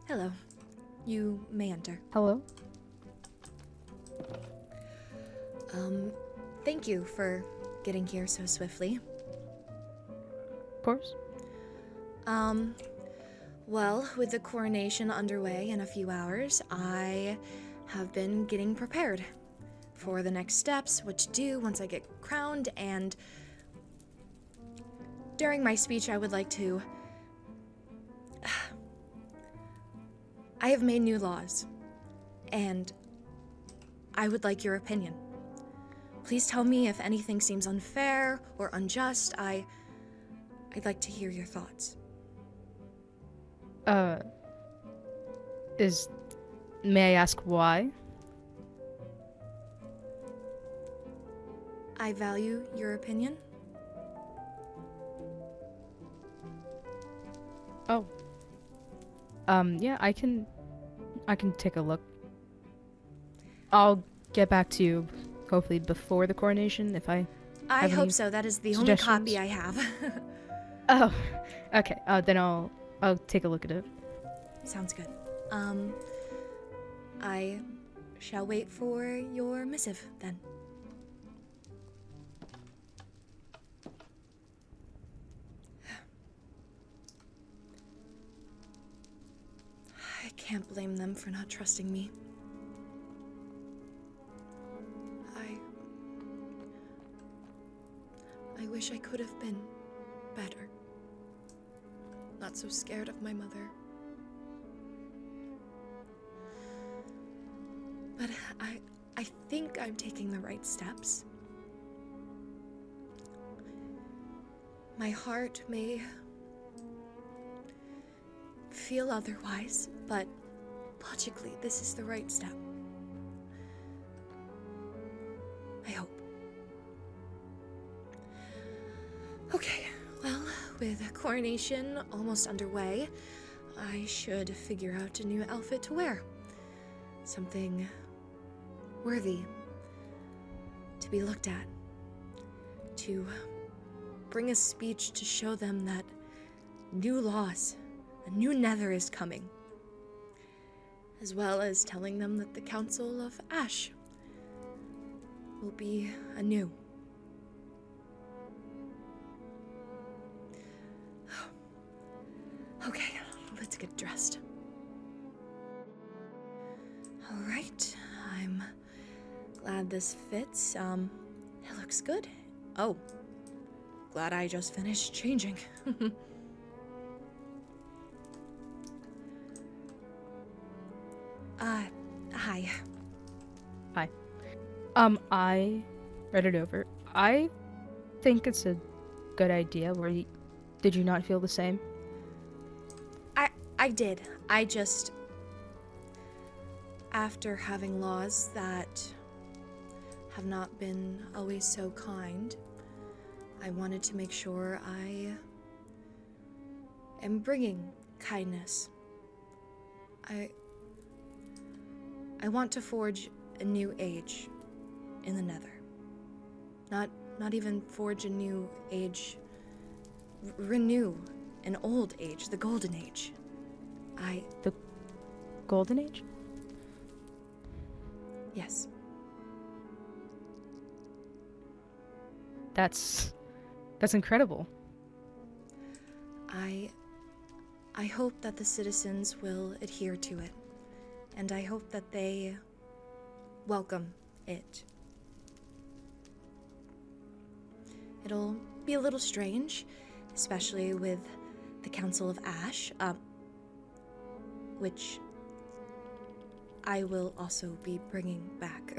Hello. You may enter. Hello? Thank you for getting here so swiftly. Of course. Well, with the coronation underway in a few hours, I have been getting prepared for the next steps, what to do once I get crowned, and during my speech, I would like to... I have made new laws, and I would like your opinion. Please tell me if anything seems unfair or unjust. I'd like to hear your thoughts. May I ask why? I value your opinion. Oh. Yeah, I can take a look. I'll get back to you, hopefully before the coronation, if I I have hope any so. That is the only suggestions. copy I have. Oh, okay. Then I'll take a look at it. Sounds good. I shall wait for your missive, then. I can't blame them for not trusting me. I wish I could have been better. Not so scared of my mother. But I think I'm taking the right steps. My heart may feel otherwise, but logically, this is the right step. I hope. Okay, well, with coronation almost underway, I should figure out a new outfit to wear. Something worthy to be looked at. To bring a speech to show them that new laws, a new Nether is coming. As well as telling them that the Council of Ash will be anew. Okay, let's get dressed. Alright, I'm glad this fits. It looks good. Oh, glad I just finished changing. Hi. Hi. I read it over. I think it's a good idea. Did you not feel the same? I did. I just... After having laws that have not been always so kind, I wanted to make sure I am bringing kindness. I want to forge a new age in the Nether. Not even forge a new age, renew an old age, the Golden Age. The Golden Age? Yes. That's incredible. I hope that the citizens will adhere to it, and I hope that they welcome it. It'll be a little strange, especially with the Council of Ash, which I will also be bringing back.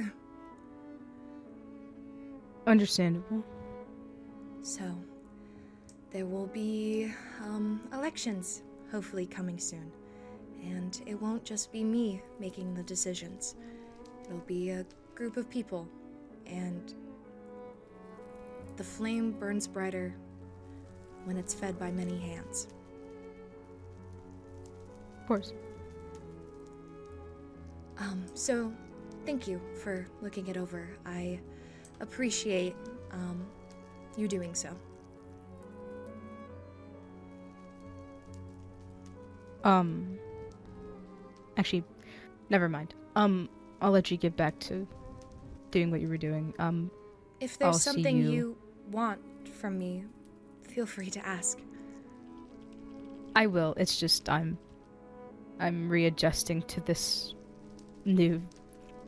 Understandable. So, there will be elections, hopefully coming soon. And it won't just be me making the decisions. It'll be a group of people, and the flame burns brighter when it's fed by many hands. Of course. So, thank you for looking it over. I appreciate you doing so. Actually, never mind. I'll let you get back to doing what you were doing. If there's I'll see something you- you want from me, feel free to ask. I will. It's just I'm readjusting to this new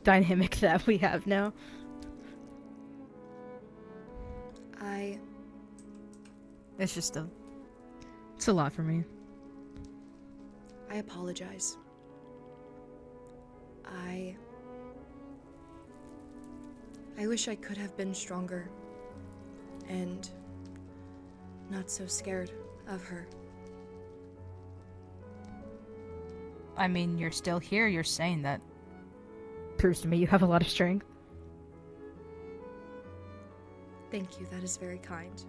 dynamic that we have now. It's a lot for me. I apologize. I wish I could have been stronger and not so scared of her. I mean, you're still here. You're saying that. Proves to me you have a lot of strength. Thank you, that is very kind.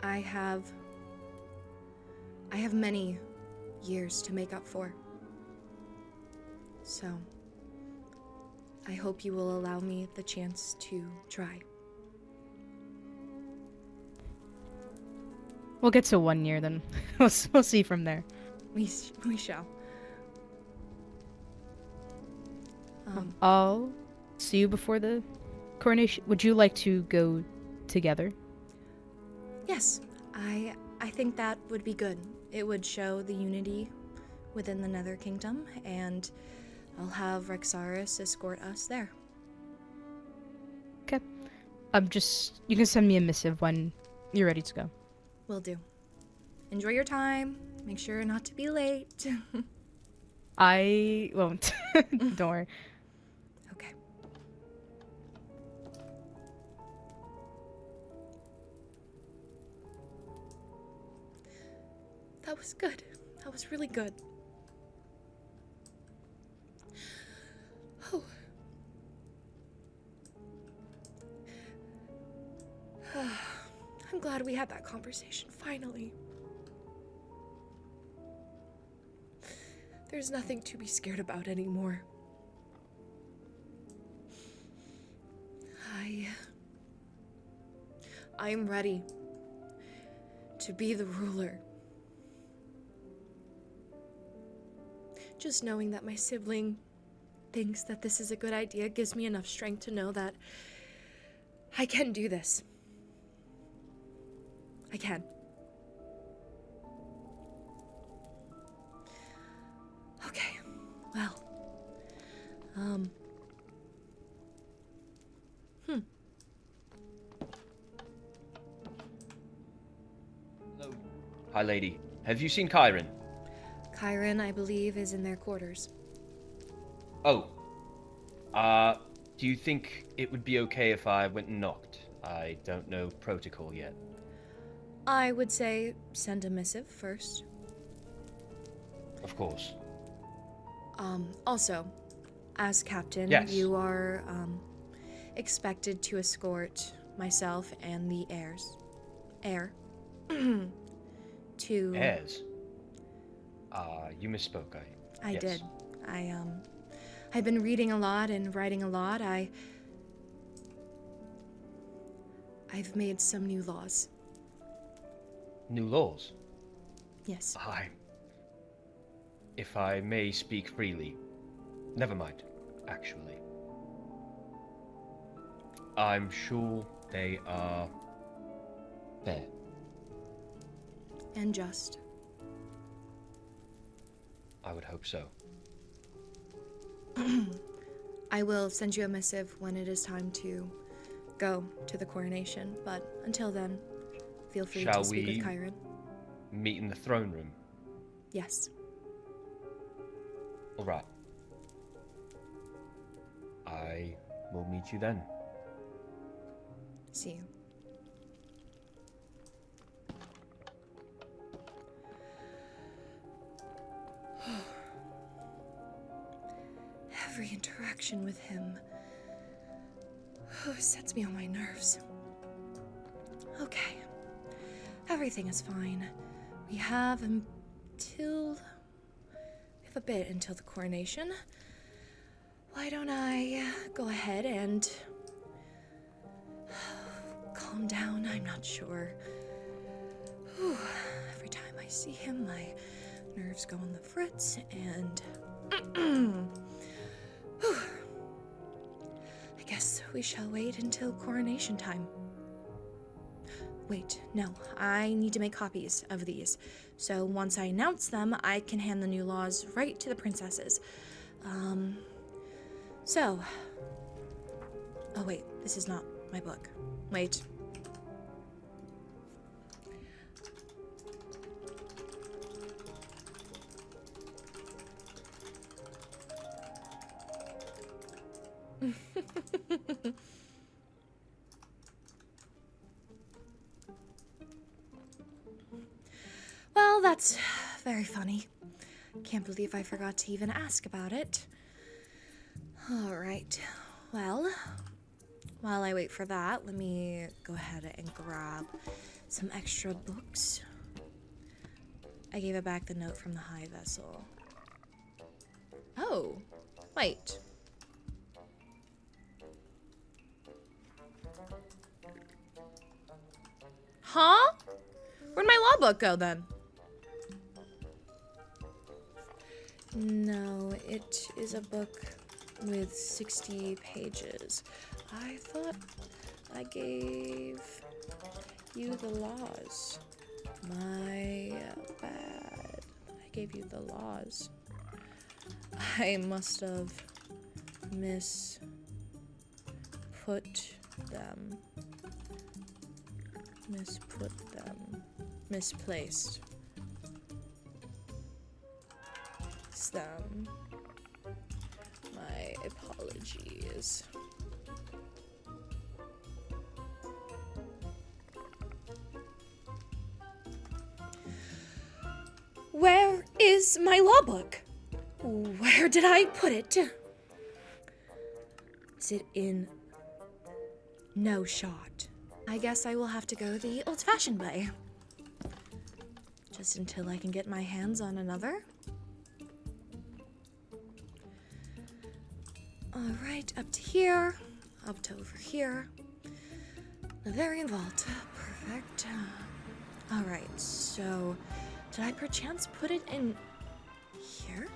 I have many years to make up for. So, I hope you will allow me the chance to try. We'll get to 1 year, then we'll see from there. We shall. I'll see you before the coronation. Would you like to go together? Yes, I think that would be good. It would show the unity within the Nether Kingdom, and I'll have Rexaris escort us there. Okay. You can send me a missive when you're ready to go. Will do. Enjoy your time. Make sure not to be late. I won't. Don't worry. Okay. That was good. That was really good. Oh. I'm glad we had that conversation, finally. There's nothing to be scared about anymore. I'm ready to be the ruler. Just knowing that my sibling thinks that this is a good idea gives me enough strength to know that I can do this. I can. Okay, well, Hello. Hi, lady. Have you seen Kyron? Kyron, I believe, is in their quarters. Oh. Do you think it would be okay if I went and knocked? I don't know protocol yet. I would say send a missive first. Of course. Also, as captain, Yes. you are, expected to escort myself and the heir to... Heirs? You misspoke, I yes. did. I've been reading a lot and writing a lot. I've made some new laws. New laws? Yes. If I may speak freely. Never mind, actually. I'm sure they are fair. And just. I would hope so. I will send you a missive when it is time to go to the coronation, but until then, feel free Shall to speak we- with Kyron. meet in the throne room? Yes. Alright. I will meet you then. See you. Every interaction with him sets me on my nerves. Okay. Everything is fine. We have a bit until the coronation. Why don't I go ahead and calm down? I'm not sure. Whew. Every time I see him, my nerves go on the fritz, and whew. I guess we shall wait until coronation time. Wait, no, I need to make copies of these. So once I announce them, I can hand the new laws right to the princesses. Oh wait, this is not my book. Wait. Well, that's very funny. Can't believe I forgot to even ask about it. Alright, well, while I wait for that, let me go ahead and grab some extra books. I gave it back the note from the high vessel. Oh, wait. Huh? Where'd my law book go then? No, it is a book with 60 pages. I thought I gave you the laws. My bad. I gave you the laws. I must have misput them. Misplaced them. My apologies. Where is my law book? Where did I put it? Is it in? No shot. I guess I will have to go the old-fashioned way. Just until I can get my hands on another. Alright, up to here. Up to over here. Leverian vault. Perfect. Alright, so did I perchance put it in here?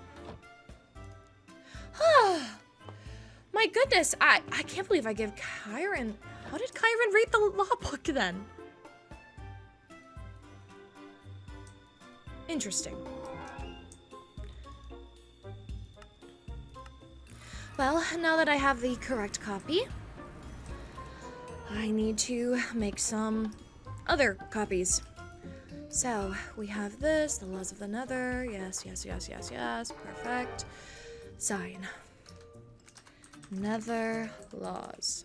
My goodness, I can't believe I gave Kyron. How did Kyron read the law book then? Interesting. Well, now that I have the correct copy, I need to make some other copies. So, we have this, the laws of the Nether. Yes, yes, yes, yes, yes. Perfect. Sign. Nether laws.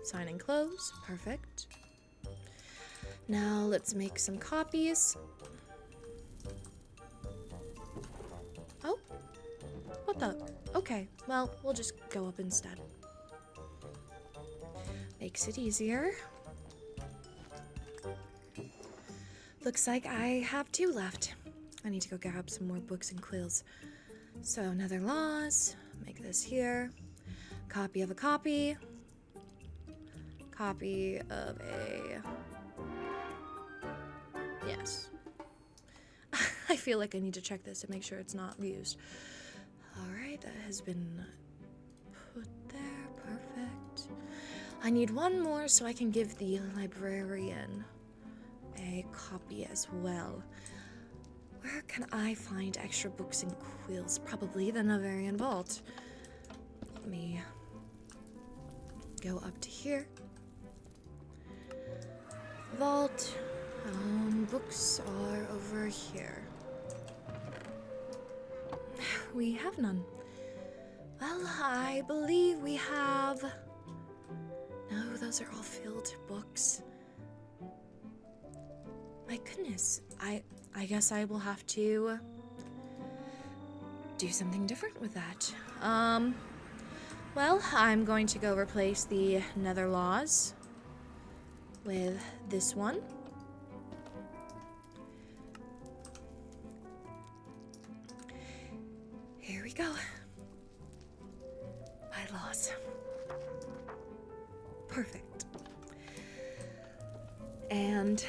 Sign and close. Perfect. Now, let's make some copies. Oh. What the? Okay, well, we'll just go up instead. Makes it easier. Looks like I have 2 left. I need to go grab some more books and quills. So, Nether laws. Make this here. Copy of a copy. Copy of a... Yes. I feel like I need to check this and make sure it's not used. Alright, that has been put there. Perfect. I need one more so I can give the librarian a copy as well. Where can I find extra books and quills? Probably the Neverian vault. Let me go up to here. Vault. books are over here. We have none. Well, I believe we have... No, those are all filled books. My goodness, I guess I will have to do something different with that. Well, I'm going to go replace the Nether laws with this one. Here we go. Bylaws. Perfect. And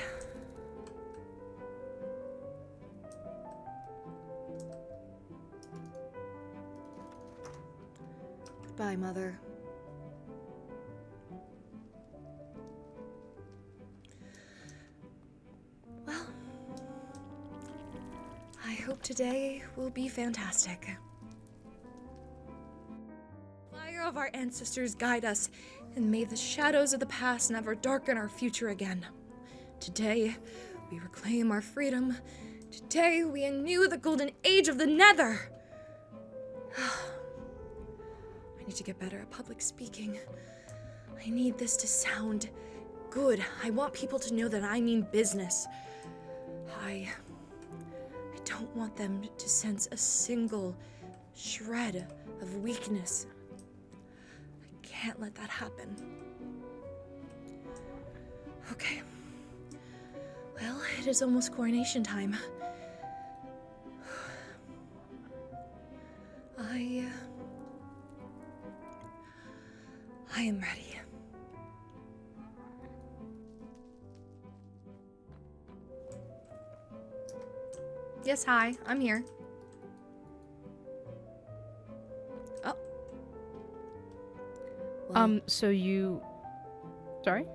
goodbye, Mother. Well, I hope today will be fantastic. Fire of our ancestors guide us, and may the shadows of the past never darken our future again. Today, we reclaim our freedom. Today, we renew the golden age of the Nether. I need to get better at public speaking. I need this to sound good. I want people to know that I mean business. I don't want them to sense a single shred of weakness. I can't let that happen. Okay. Well, it is almost coronation time. I am ready. Yes, hi, I'm here. Oh. Well, So you... Sorry?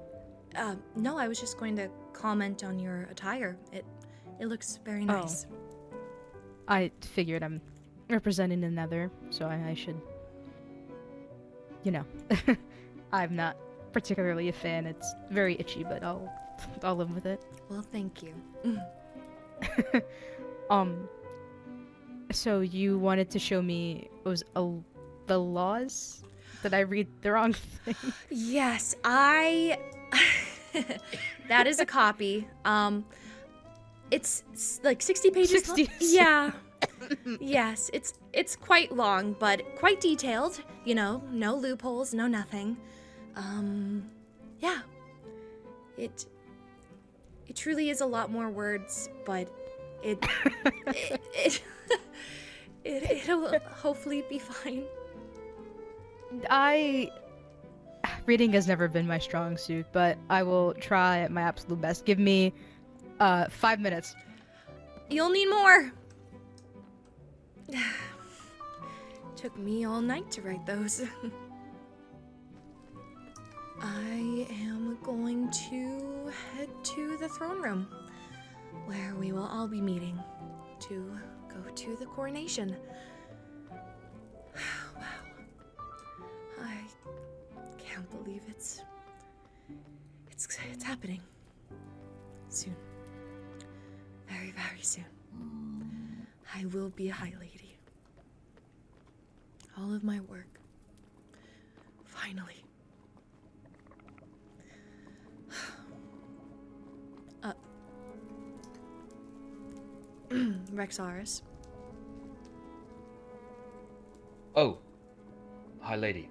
no, I was just going to comment on your attire. It looks very nice. I figured I'm representing the Nether, so I should... You know. I'm not particularly a fan. It's very itchy, but I'll live with it. Well, thank you. So you wanted to show me the laws? Did I read the wrong thing? Yes, that is a copy. It's like 60 pages 60. Yeah. Yes, it's quite long, but quite detailed. You know, no loopholes, no nothing. Yeah. It truly is a lot more words, but it'll hopefully be fine. Reading has never been my strong suit, but I will try my absolute best. Give me 5 minutes. You'll need more. Took me all night to write those. I am going to head to the throne room, where we will all be meeting to go to the coronation. Wow. I can't believe it's happening. Soon. Very, very soon. I will be a high lady. All of my work. Finally. Rexaris. Oh. Hi, lady.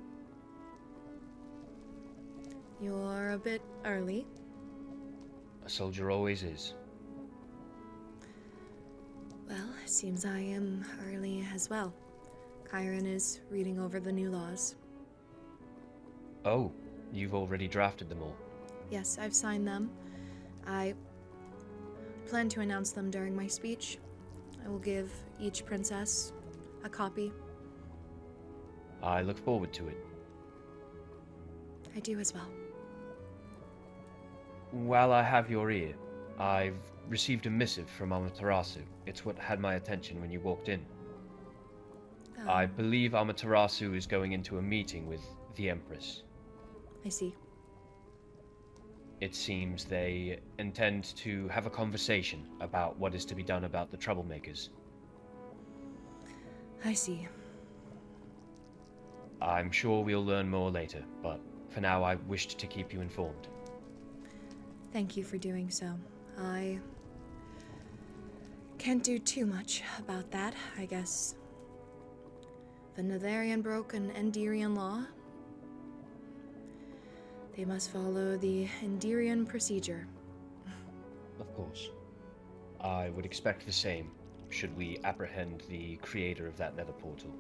You're a bit early. A soldier always is. Well, it seems I am early as well. Kyron is reading over the new laws. Oh, you've already drafted them all. Yes, I've signed them. I plan to announce them during my speech. I will give each princess a copy. I look forward to it. I do as well. While I have your ear, I've received a missive from Amaterasu. It's what had my attention when you walked in. I believe Amaterasu is going into a meeting with the Empress. I see. It seems they intend to have a conversation about what is to be done about the troublemakers. I see. I'm sure we'll learn more later, but for now I wished to keep you informed. Thank you for doing so. I can't do too much about that, I guess. The Netherian broke an Endirian law. They must follow the Endirian procedure. Of course. I would expect the same, should we apprehend the creator of that nether portal.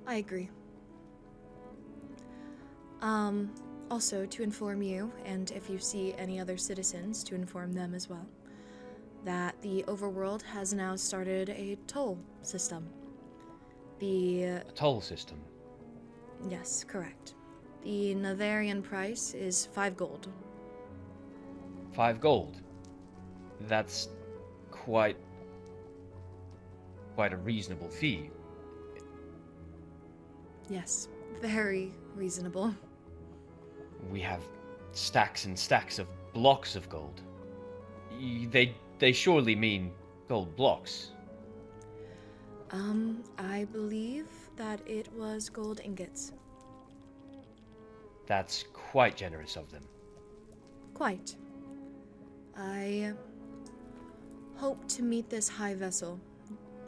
I agree. Also, to inform you, and if you see any other citizens, to inform them as well, that the Overworld has now started a toll system. A toll system? Yes, correct. The Netherian price is 5 gold. 5 gold? That's quite a reasonable fee. Yes, very reasonable. We have stacks and stacks of blocks of gold. They surely mean gold blocks. I believe that it was gold ingots. That's quite generous of them. Quite. I hope to meet this high vessel.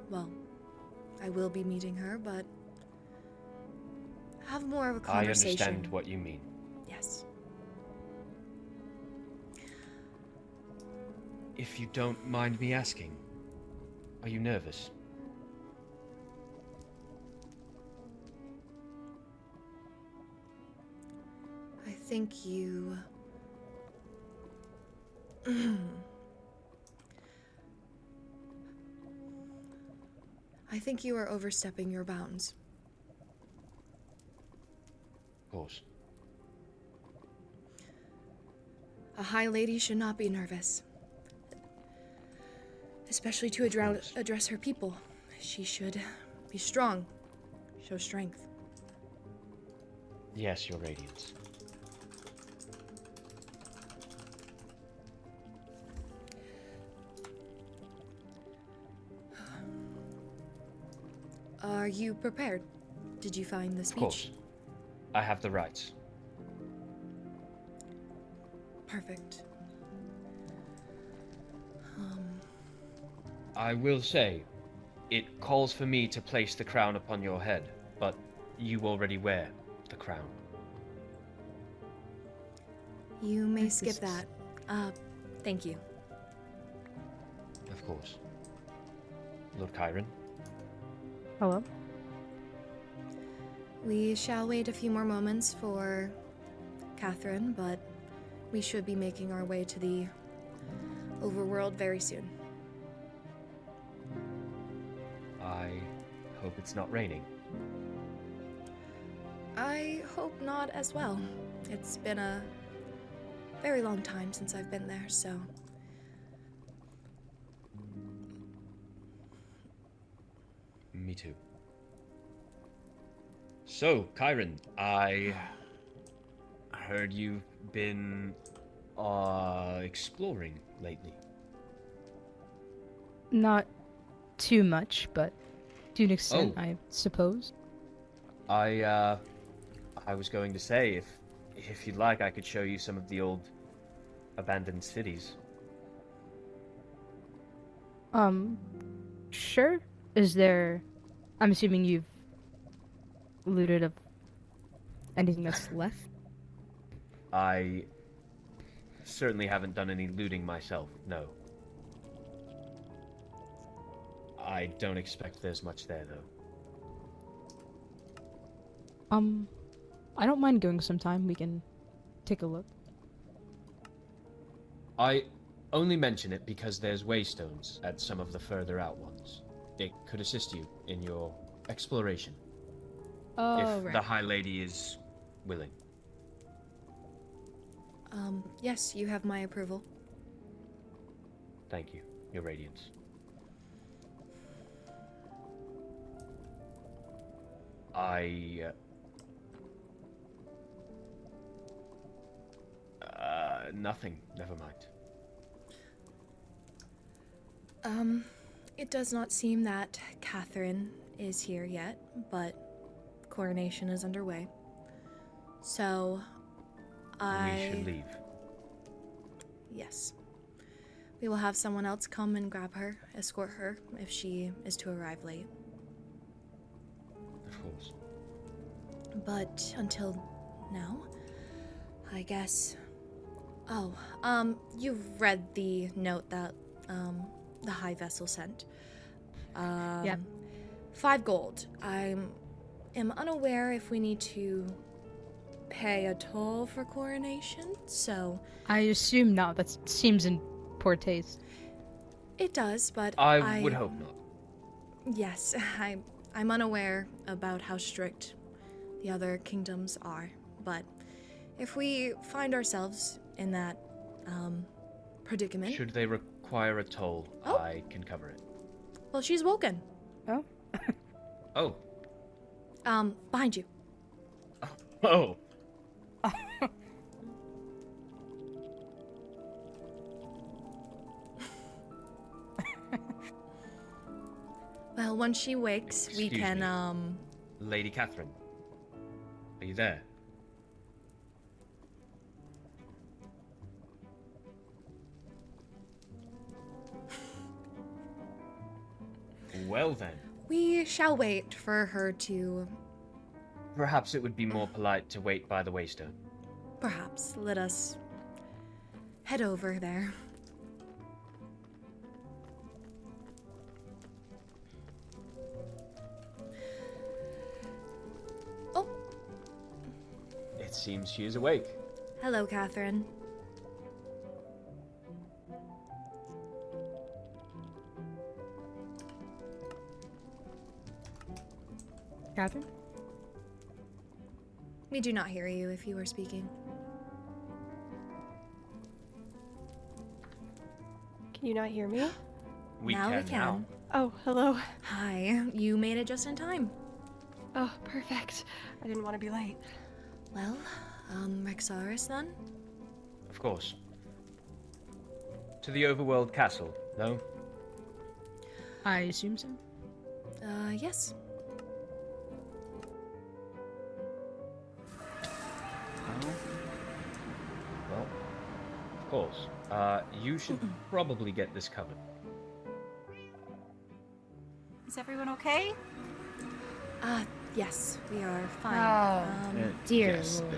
Well, I will be meeting her, but have more of a conversation. I understand what you mean. Yes. If you don't mind me asking, are you nervous? I think you... I think you are overstepping your bounds. Of course. A high lady should not be nervous. Especially to address her people. She should be strong. Show strength. Yes, Your Radiance. Are you prepared? Did you find the speech? Of course. I have the rights. Perfect. I will say, it calls for me to place the crown upon your head, but you already wear the crown. You may skip that. Thank you. Of course. Lord Chiron? Hello? We shall wait a few more moments for Catherine, but we should be making our way to the Overworld very soon. I hope it's not raining. I hope not as well. It's been a very long time since I've been there, so... Me too. So, Chiron, I heard you've been exploring lately. Not too much, but to an extent, I suppose. I was going to say, if you'd like, I could show you some of the old abandoned cities. Sure. Is there... I'm assuming you've looted of anything that's left? I certainly haven't done any looting myself, no. I don't expect there's much there, though. I don't mind going sometime. We can take a look. I only mention it because there's waystones at some of the further out ones. It could assist you in your exploration. Oh, if right. the High Lady is willing. Yes, you have my approval. Thank you, Your Radiance. Nothing. Never mind. It does not seem that Catherine is here yet, but coronation is underway. So, We should leave. Yes. We will have someone else come and grab her, escort her, if she is to arrive late. Of course. But until now, I guess... Oh, you've read the note that, the High Vessel sent. Yep. 5 gold. I am unaware if we need to pay a toll for coronation, so... I assume not. That seems in poor taste. It does, but I would hope not. Yes, I'm unaware about how strict the other kingdoms are, but if we find ourselves in that, predicament... Should they require a toll, Oh. I can cover it. Well, she's woken. Oh? Oh. Behind you. Oh. Well, when she wakes, we Excuse can, me. Lady Catherine. Are you there? Well then. We shall wait for her to... Perhaps it would be more polite to wait by the waster. Perhaps let us head over there. Oh, It seems she is awake. hello, Catherine. Catherine? We do not hear you if you are speaking. Can you not hear me? Now we can. now. Oh, hello. Hi, you made it just in time. Oh, perfect. I didn't want to be late. Well, Rexaris then? Of course. To the Overworld castle, no? I assume so. Yes. Well, of course. You should probably get this covered. Is everyone okay? Yes, we are fine. Dear yes, Lord.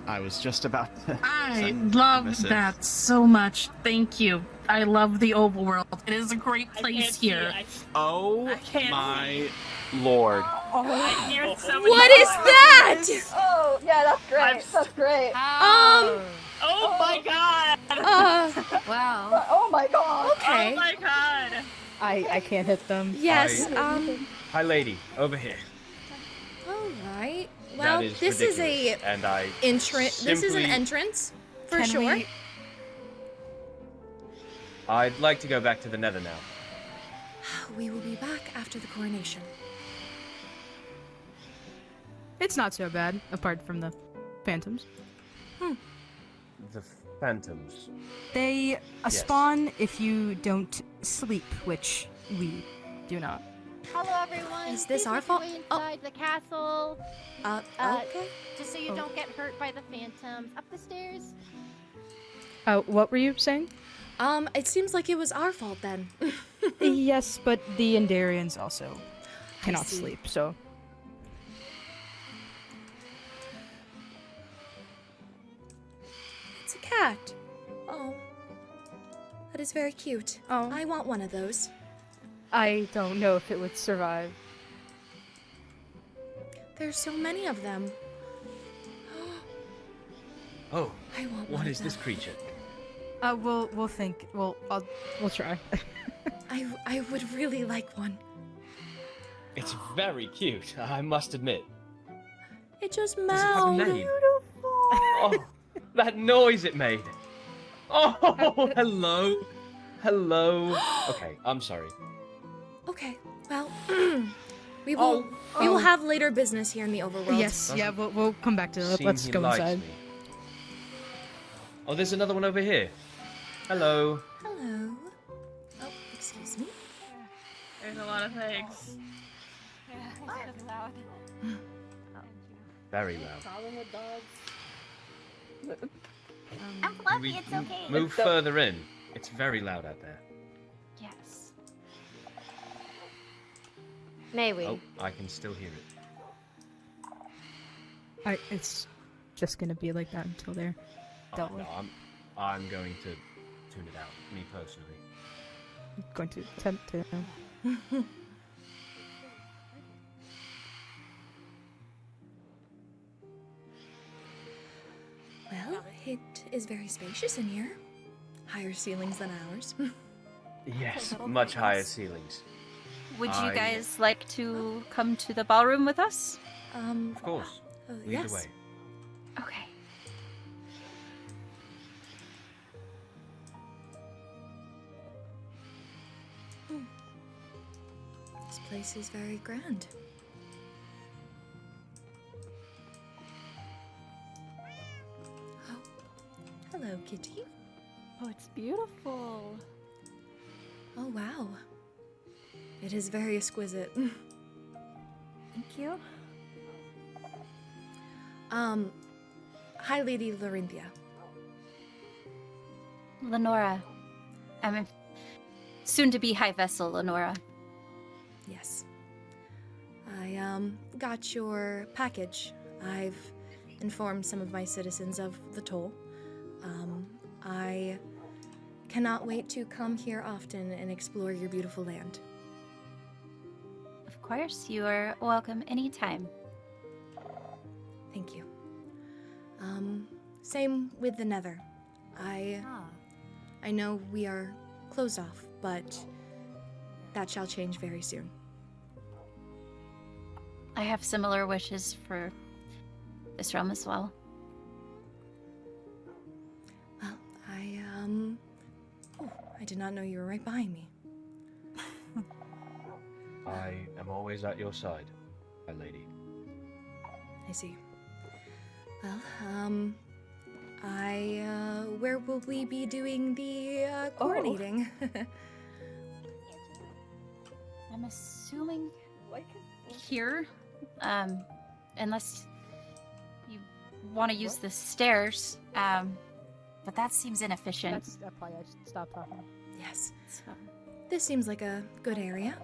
I was just about to. I send a love message. that so much. Thank you. I love the Overworld. It is a great place here. Oh can't my lord! I hear so many What is that? Oh, yeah, that's great. That's great. Oh my god! Wow. Oh my god. Okay. Oh my god! I can't hit them. Yes, Hi, lady, over here. alright. Well, That is this is ridiculous, and I This is an simply- entrance, for Can sure. we- I'd like to go back to the Nether now. We will be back after the coronation. It's not so bad, apart from the phantoms. The Phantoms. They Yes. spawn if you don't sleep, which we do not. Hello, everyone. Is this Please our make fault? your way Oh. inside the castle, Okay. just so you don't get hurt by the phantoms. Up the stairs. What were you saying? It seems like it was our fault then. Yes, but the Endarians also cannot see. sleep, so. It's a cat. Oh. That is very cute. Oh. I want one of those. I don't know if it would survive. There's so many of them. Oh, I want one what of is this them. creature? We'll think. We'll try. I would really like one. It's very cute, I must admit. It just Does it have a meowed. name? Oh, that noise it made. Oh, hello. Hello. Okay, I'm sorry. Okay. Well, we will have later business here in the Overworld. Yes, yeah, we'll come back to it. Seem Let's he go likes inside. me. Oh, there's another one over here. Hello. Hello. Oh, excuse me. There's a lot of things. Yeah, it's loud. Very loud. I'm fluffy, it's okay. Move further in. It's very loud out there. Yes. May we? Oh, I can still hear it. It's just gonna be like that until they're Oh, dealt no, with. I'm going to tune it out, me personally. I'm going to attempt to. Well, it is very spacious in here. Higher ceilings than ours. Yes, little much higher things. ceilings. Would I- you guys like to come to the ballroom with us? Of course. Lead yes. the way. Okay. This place is very grand. Oh, hello, kitty. Oh, it's beautiful. Oh, wow. It is very exquisite. Thank you. Hi, Lady Lorynthia. Lenora. I'm soon to be High Vessel, Lenora. Yes. I, got your package. I've informed some of my citizens of the toll. I cannot wait to come here often and explore your beautiful land. Of course, you are welcome anytime. Thank you. Same with the Nether. I know we are closed off, but that shall change very soon. I have similar wishes for this realm as well. Well, I did not know you were right behind me. I am always at your side, my lady. I see. Well, where will we be doing the coronating? I'm assuming here, unless you want to use the stairs, but that seems inefficient. That's why I stopped talking. Yes. So, This seems like a good area.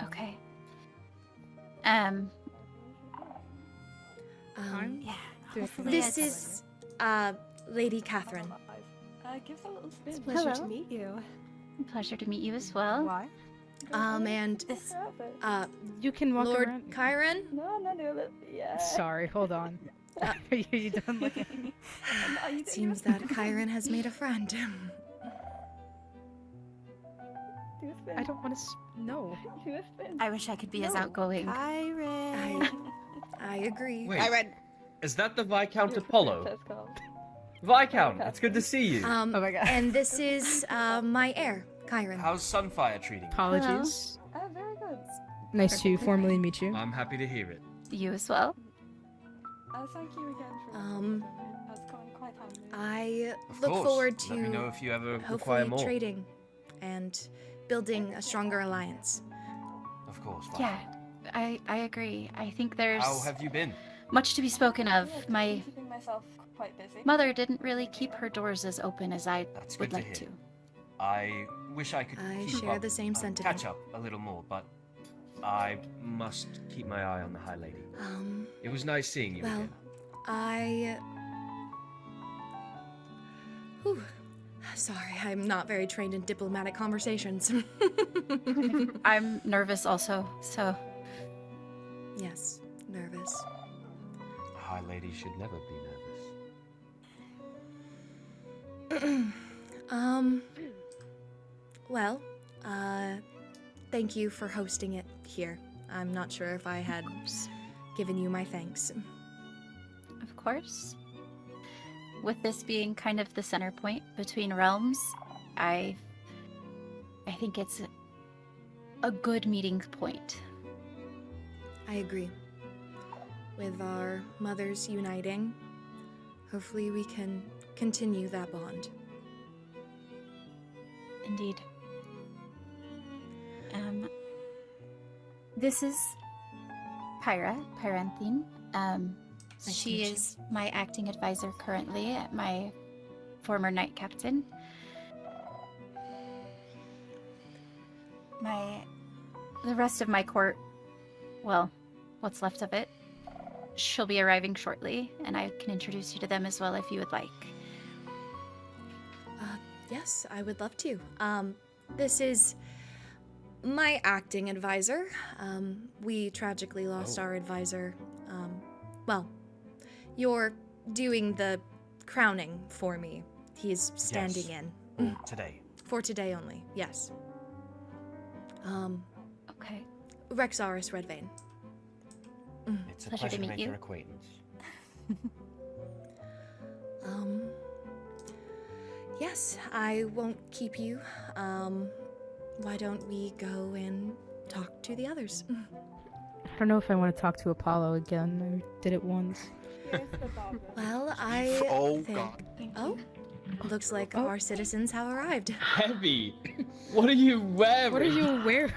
okay. Yeah. Hopefully This it's- is, Lady Catherine. Give us a little spin. It's It's a pleasure hello. to meet you. Pleasure to meet you as well. Why? And, This You can walk Lord around. Chiron? No, yeah. Sorry, hold on. Are you done looking? It seems that Chiron has made a friend. I don't want to. No. I wish I could be as outgoing. Kyron. I agree. Wait, is that the Viscount Apollo? Viscount, it's good to see you. Oh my god. And this is, my heir, Chiron. How's Sunfire treating you? Apologies. Very good. Nice to formally meet you. I'm happy to hear it. You as well. Thank you again for that's gone quite handy. I Of look course. forward Let me know to if you ever require hopefully more. trading and building a stronger alliance. Of course. fine. Yeah, I agree. I think there's How have you been? much to be spoken of. My Keeping myself quite busy. mother didn't really keep her doors as open as I That's would good to like hear. to. I wish I could I keep share up, the same sentiment. catch up a little more, but I must keep my eye on the High Lady. It was nice seeing you Well, again. Whew. Sorry, I'm not very trained in diplomatic conversations. I'm nervous also, so Yes, nervous. A High Lady should never be nervous. Well, thank you for hosting it here. I'm not sure if I had given you my thanks. of course. With this being kind of the center point between realms, I think it's a good meeting point. I agree. With our mothers uniting, hopefully we can continue that bond. Indeed. This is Pyranthine. Nice to She meet you. is my acting advisor currently, my former knight captain. The rest of my court, well, what's left of it, she'll be arriving shortly, and I can introduce you to them as well if you would like. Yes, I would love to. This is my acting advisor. We tragically lost our advisor. Well, you're doing the crowning for me. He's standing in. Today. For today only, yes. Okay. Rexaris Redvein. It's a Pleasure to pleasure to meet make you. your acquaintance. Yes, I won't keep you. Why don't we go and talk to the others? I don't know if I want to talk to Apollo again. I did it once. Well, I Oh, think... God. Oh, looks like our citizens have arrived. Heavy! What are you wearing? What are you wearing?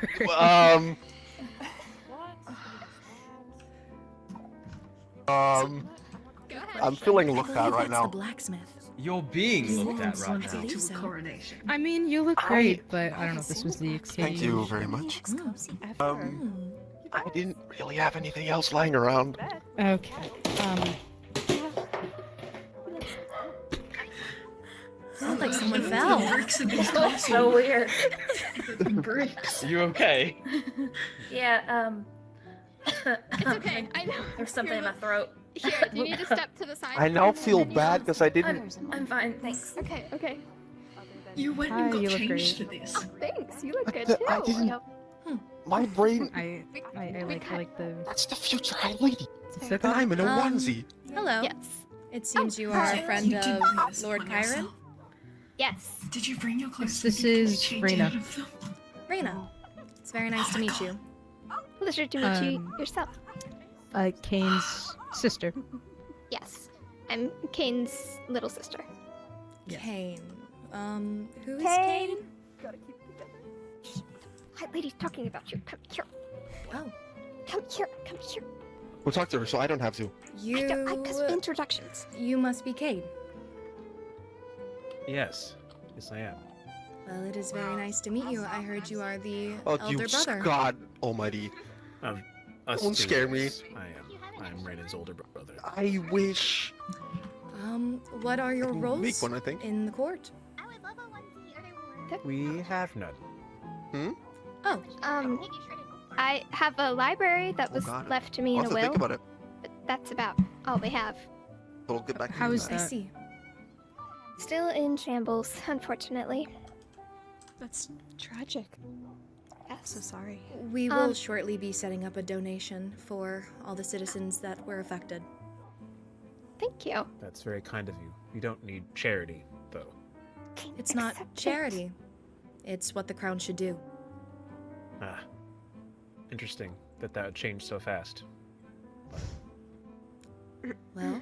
I'm feeling looked I at believe right that's now. the blacksmith. You're being looked at right I now. believe so. I mean, you look great, but I don't know if this was the occasion. Thank you very much. Cozy ever. I didn't really have anything else lying around. Okay. Sounds like someone fell. So weird. Are you okay? Yeah, It's okay. I know. there's something in my throat. Here, do you need to step to the side? I now feel bad because I didn't. I'm fine, thanks. Okay, okay. You went Hi, and got you look changed great. for this. Oh, thanks. You look good I too. didn't. My brain. I like the. That's the future High Lady. Is that And I'm in a Um, onesie. Hello. Yes. It seems you are hi. a friend You didn't bring of this Lord upon Chiron. yourself. Yes. Did you bring your clothes? This with you? Can we is change Reyna. out of them? Reyna. It's very nice to meet you. Pleasure to meet you Um, yourself. Kane's sister. Yes. I'm Kane's little sister. Yeah. Kane. Who is Kane. Kane? Gotta keep it together. Hi, lady's talking about you. Come here. Oh, Come here. Come here. We'll talk to her so I don't have to. Because introductions. You must be Kane. Yes. Yes, I am. Well, it is very nice to meet you. I heard you are the Oh, elder you brother. God Almighty. Us Don't two, scare me. yes. I'm Reyna's older brother. I wish. What are your I can roles make one, I think. in the court? I would love a onesie or We have none. Oh, I have a library that Oh, was God. left to me I'll in have a to think will. about it. But that's about all they have. We'll get back to How you is on I that? see. Still in shambles, unfortunately. That's tragic. Yes. So sorry. We will shortly be setting up a donation for all the citizens that were affected. Thank you. That's very kind of you. You don't need charity, though. It's not Accept it. charity. It's what the crown should do. Ah. Interesting that would change so fast. Well,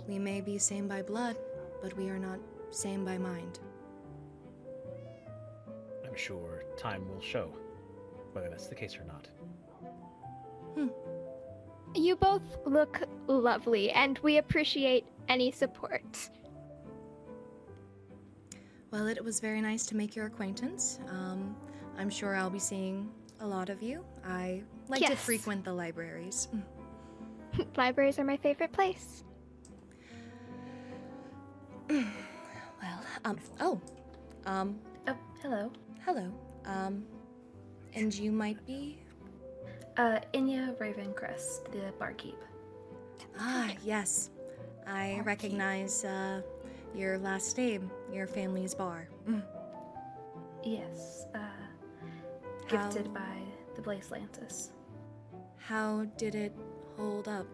we may be same by blood, but we are not same by mind. I'm sure time will show whether that's the case or not. You both look lovely, and we appreciate any support. Well, it was very nice to make your acquaintance. I'm sure I'll be seeing a lot of you. I like to Yes. frequent the libraries. Libraries are my favorite place. Well, Oh, hello. hello. And you might be? Inya Ravencrest, the barkeep. Ah, yes. I recognize, your last name, your family's bar. Yes, How- gifted by the Blazelantis. How did it hold up?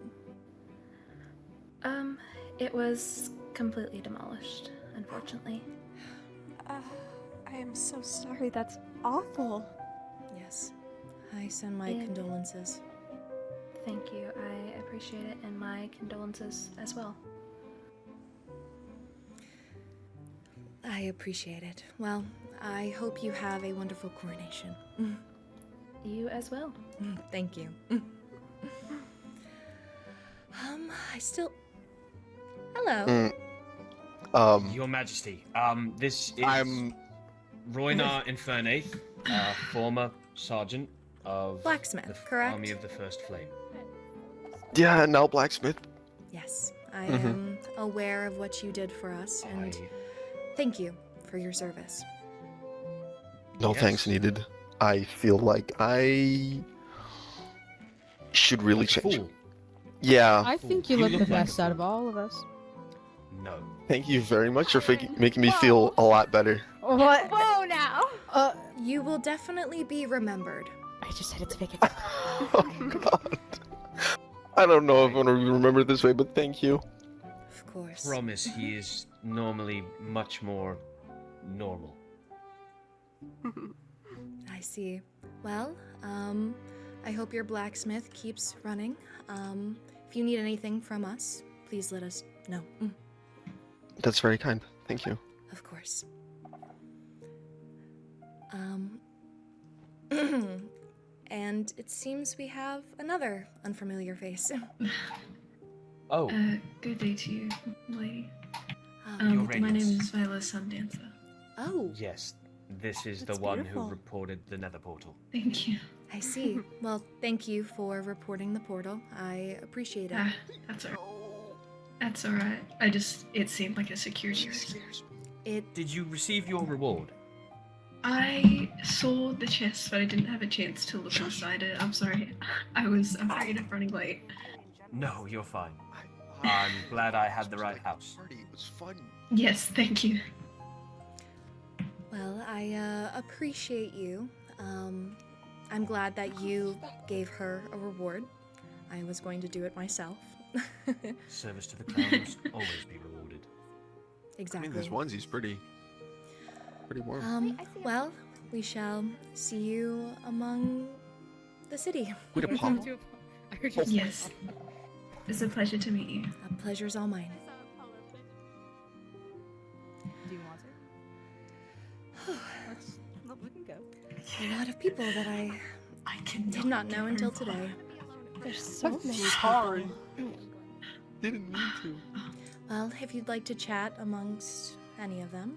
It was completely demolished, unfortunately. I am so sorry. That's awful. Yes. I send my Yeah. condolences. Thank you. I appreciate it, and my condolences as well. I appreciate it. Well, I hope you have a wonderful coronation. You as well. Thank you. I still... Hello. Your Majesty, this is I'm Roynar Infernaith, former sergeant of Blacksmith, the correct? Army of the First Flame. yeah, now blacksmith. Yes, I am aware of what you did for us, and thank you for your service. No Yes. thanks needed. I feel like I should really Like a change. fool. Yeah. I think you You look look the like a best out of fool. all of us. No. Thank you very much for making me feel a lot better. What? Whoa now! You will definitely be remembered. I just said it's vacant. Oh God. I don't know if I want to be remembered this way, but thank you. Of course. Promise he is normally much more normal. I see. Well, I hope your blacksmith keeps running. If you need anything from us, please let us know. That's very kind. Thank you. Of course. And it seems we have another unfamiliar face. Oh, Good day to you, lady. Your My name Radiance. is Viola Sundancer. Oh, yes. This is That's the one beautiful. who reported the Nether portal. Thank you. I see. Well, thank you for reporting the portal. I appreciate it. That's alright. That's alright. It seemed like a security risk. Did you receive your reward? I saw the chest, but I didn't have a chance to look inside it. I'm sorry. I'm afraid of running late. No, you're fine. I'm glad I had the right house. Party. It was fun. Yes, thank you. Well, I appreciate you. I'm glad that you gave her a reward. I was going to do it myself. Service to the crown must always be rewarded. I Exactly. mean, this onesie's pretty warm. Well, we shall see you among the city. Wait, Apollo. Yes. It's a pleasure to meet you. A pleasure's all mine. Do you want to? We can go. A lot of people that I did not know until today. There's so many. Sorry. Didn't mean to. Well, if you'd like to chat amongst any of them,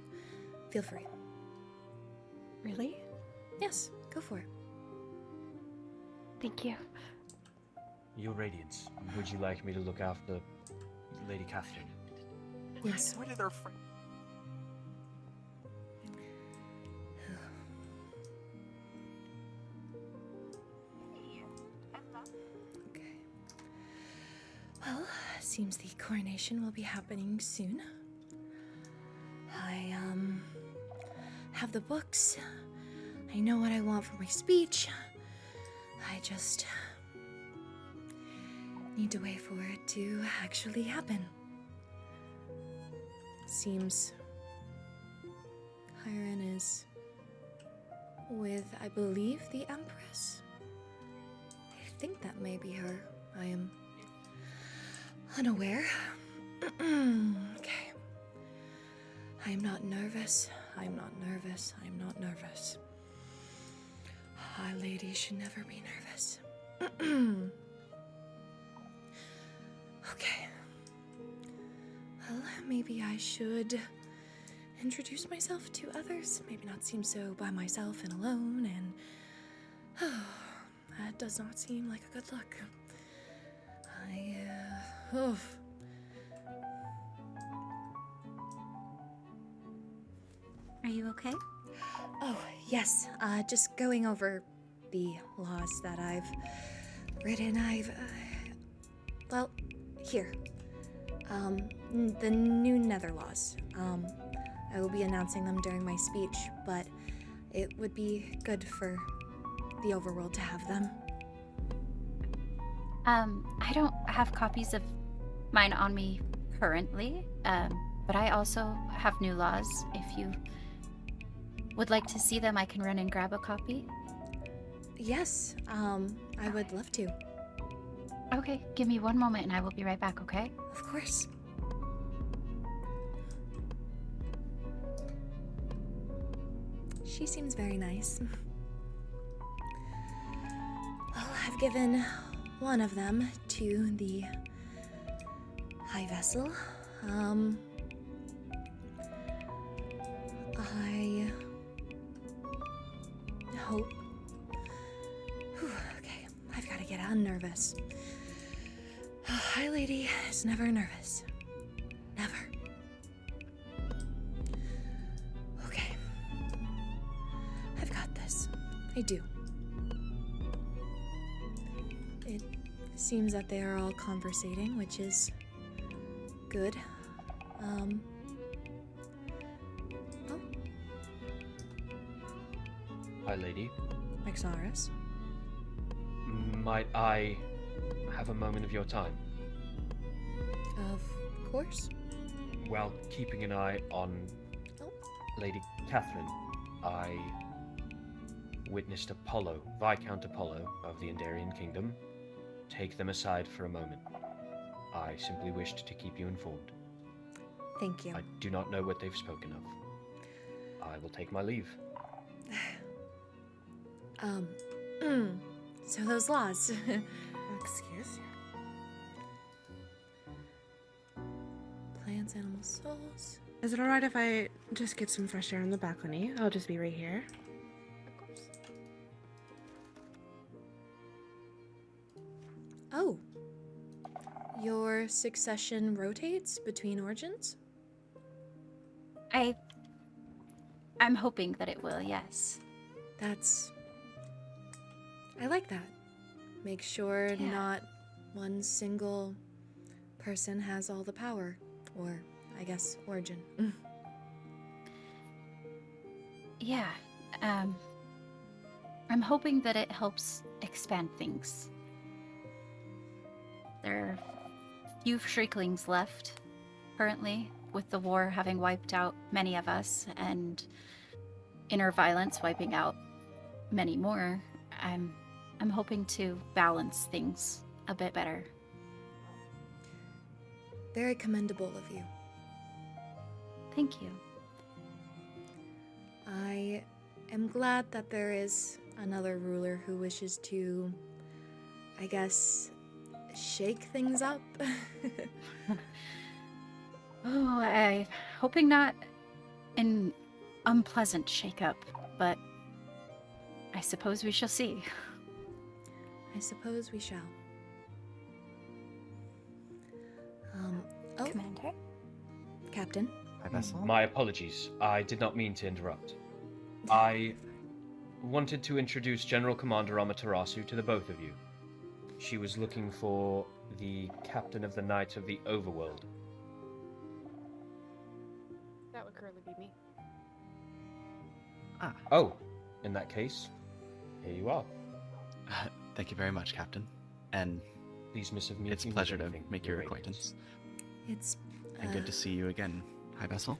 feel free. Really? Yes, go for it. Thank you. Your Radiance, would you like me to look after Lady Catherine? Yes. Why did our friend? Okay. Well, seems the coronation will be happening soon. I have the books. I know what I want for my speech. I just need to wait for it to actually happen. Seems Hellryn is with, I believe, the Empress. I think that may be her. I am unaware. Okay. I'm not nervous. I'm not nervous. I'm not nervous. Our lady should never be nervous. Okay. Well, maybe I should introduce myself to others. Maybe not seem so by myself and alone, and that does not seem like a good look. Are you okay? Oh, yes. Just going over the laws that I've written. Well, here. The new Nether laws. I will be announcing them during my speech, but it would be good for the Overworld to have them. I don't have copies of mine on me currently, but I also have new laws. If you would like to see them, I can run and grab a copy. Yes, I would love to. Okay, give me one moment and I will be right back, okay? Of course. she seems very nice. Well, I've given one of them to the High Vessel. I hope. Whew, okay, I've got to get unnervous. High Lady is never nervous. Never. Okay. I've got this. I do. It seems that they are all conversating, which is good. Oh. Hi, lady. Maxaris. Might I have a moment of your time? Of course. While keeping an eye on Lady Catherine, I witnessed Apollo, Viscount Apollo of the Endarian Kingdom, take them aside for a moment. I simply wished to keep you informed. Thank you. I do not know what they've spoken of. I will take my leave. So those laws. Excuse you. Plants, animals, souls. Is it alright if I just get some fresh air on the balcony? I'll just be right here. Of course. Oh. Your succession rotates between origins? I'm hoping that it will, yes. I like that. Make sure not one single person has all the power. Or, I guess, origin. Yeah. I'm hoping that it helps expand things. There are few Shrieklings left currently, with the war having wiped out many of us and inner violence wiping out many more. I'm hoping to balance things a bit better. Very commendable of you. Thank you. I am glad that there is another ruler who wishes to, I guess, shake things up. Oh, I'm hoping not an unpleasant shakeup, but I suppose we shall see. I suppose we shall. Commander? Captain? High Vessel? My apologies. I did not mean to interrupt. I wanted to introduce General Commander Amaterasu to the both of you. She was looking for the captain of the Knights of the Overworld. That would currently be me. Ah. Oh, in that case, here you are. Thank you very much, Captain. And please, Miss of me. It's a pleasure to make your acquaintance. It's and good to see you again, High Vessel.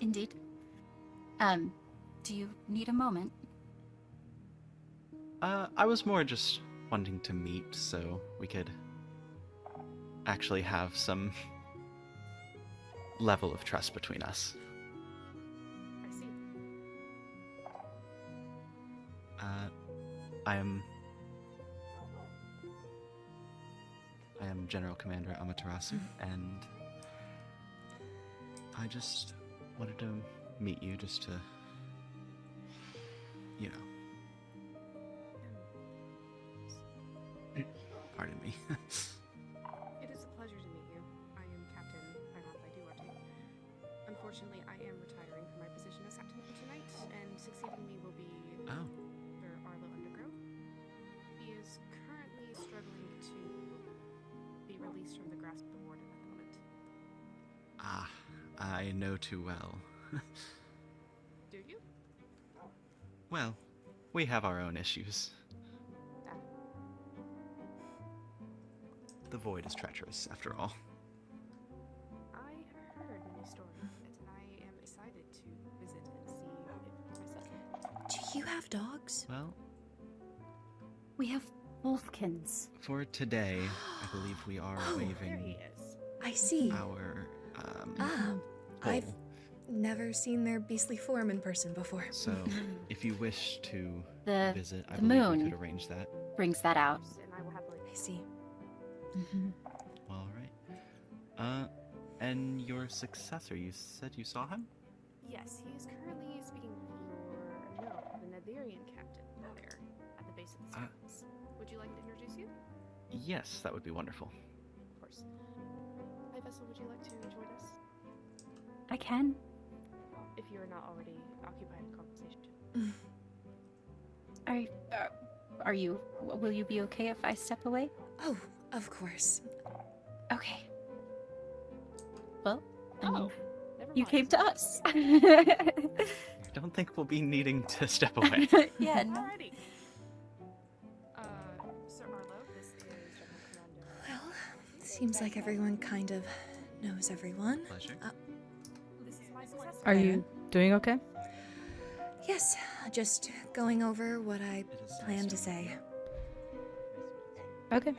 Indeed. Do you need a moment? I was more just wanting to meet so we could actually have some level of trust between us. I see. I am General Commander Amaterasu, and I just wanted to meet you just to, you know. Pardon me. It is a pleasure to meet you. I am Captain Lorynthia Hellryn. Unfortunately, I am retiring from my position as captain for tonight, and succeeding me will be Sir Arlo Undergrove. He is currently struggling to be released from the grasp of the warden at the moment. Ah, I know too well. Do you? Well, we have our own issues. The void is treacherous, after all. I have heard many stories of it, and I am excited to visit and see it for myself. Do you have dogs? Well, we have wolfkins. For today, I believe we are Oh, waiving There he is. I see. our I've never seen their beastly form in person before. So, if you wish to The- visit, I the believe moon we could arrange that. Brings that out. I see. All right. And your successor, you said you saw him? Yes, he's currently speaking for the Netherian captain there at the base of the stairs. Would you like me to introduce you? Yes, that would be wonderful. Of course. Hi, Vessel. Would you like to join us? I can. If you are not already occupied in conversation. Are you? Will you be okay if I step away? Oh, of course. Okay. Well, I mean, never you mind. came to us. I don't think we'll be needing to step away. Yeah. No. Alrighty. Sir Arlo, this is General Commander. Well, seems like everyone kind of knows everyone. Pleasure. This is my successor. Are you doing okay? Yes, just going over what I planned to say. Okay.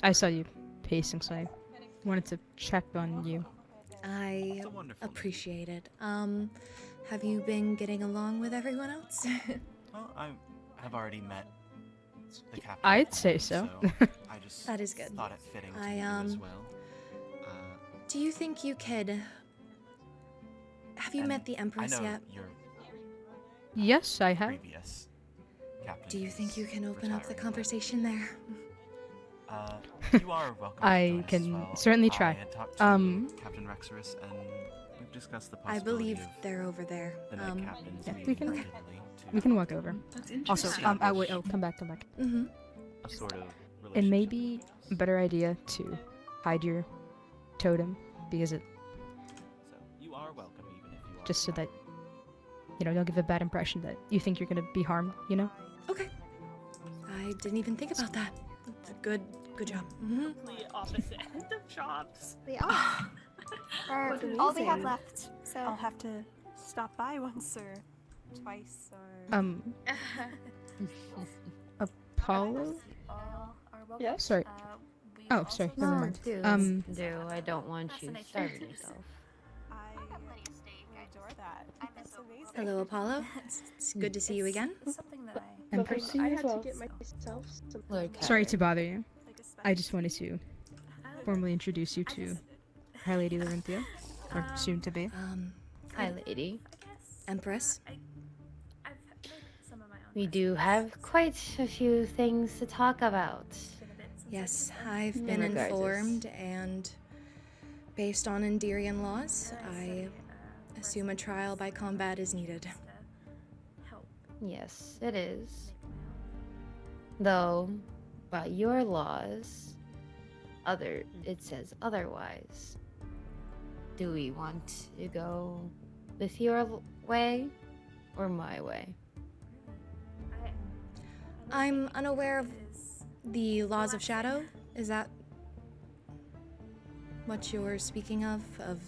I saw you pacing, so I wanted to check on you. I appreciate it. Have you been getting along with everyone else? Well, I've already met the captain. I'd say so. I just That is good. thought it fitting to I, meet you as well. Do you think you could... Have you And met the Empress I know yet? your Yes, I have. previous captain. Do you think is you can open up the retiring, conversation there? but, you are welcome. to I join us as can well. certainly I try. had talked to Captain Rexorus, and we've discussed the I possibility believe of they're over there. the Night Captains yeah, meeting we can- regularly We can walk over. That's Also, interesting. I wait. Oh, come back. Mm-hmm. a sort of It may be a better idea to hide your totem because it So you are welcome, even if you are just so that don't give a bad impression that you think you're gonna be harmed. Okay. I didn't even think about that. Good job. Mm-hmm. Complete opposite end of jobs. We are. What All we have amazing. left. So I'll have to stop by once or twice or. Apollo. Yes. Sorry. Oh, sorry. Never mind. I don't want you starving yourself. I adore that. That's amazing. Hello, Apollo. It's good to see you again. Something that Empress. I had to get myself some. Sorry to bother you. I just wanted to formally introduce you to High Lady Lorynthia, or soon to be. Hi, lady. Empress. We do have quite a few things to talk about. Yes, I've been Regardless. informed, and based on Endirian laws, I assume a trial by combat is needed. Yes, it is. Though, by your laws, it says otherwise. Do we want to go with your way or my way? I'm unaware of the laws of shadow. Is that what you're speaking of? Of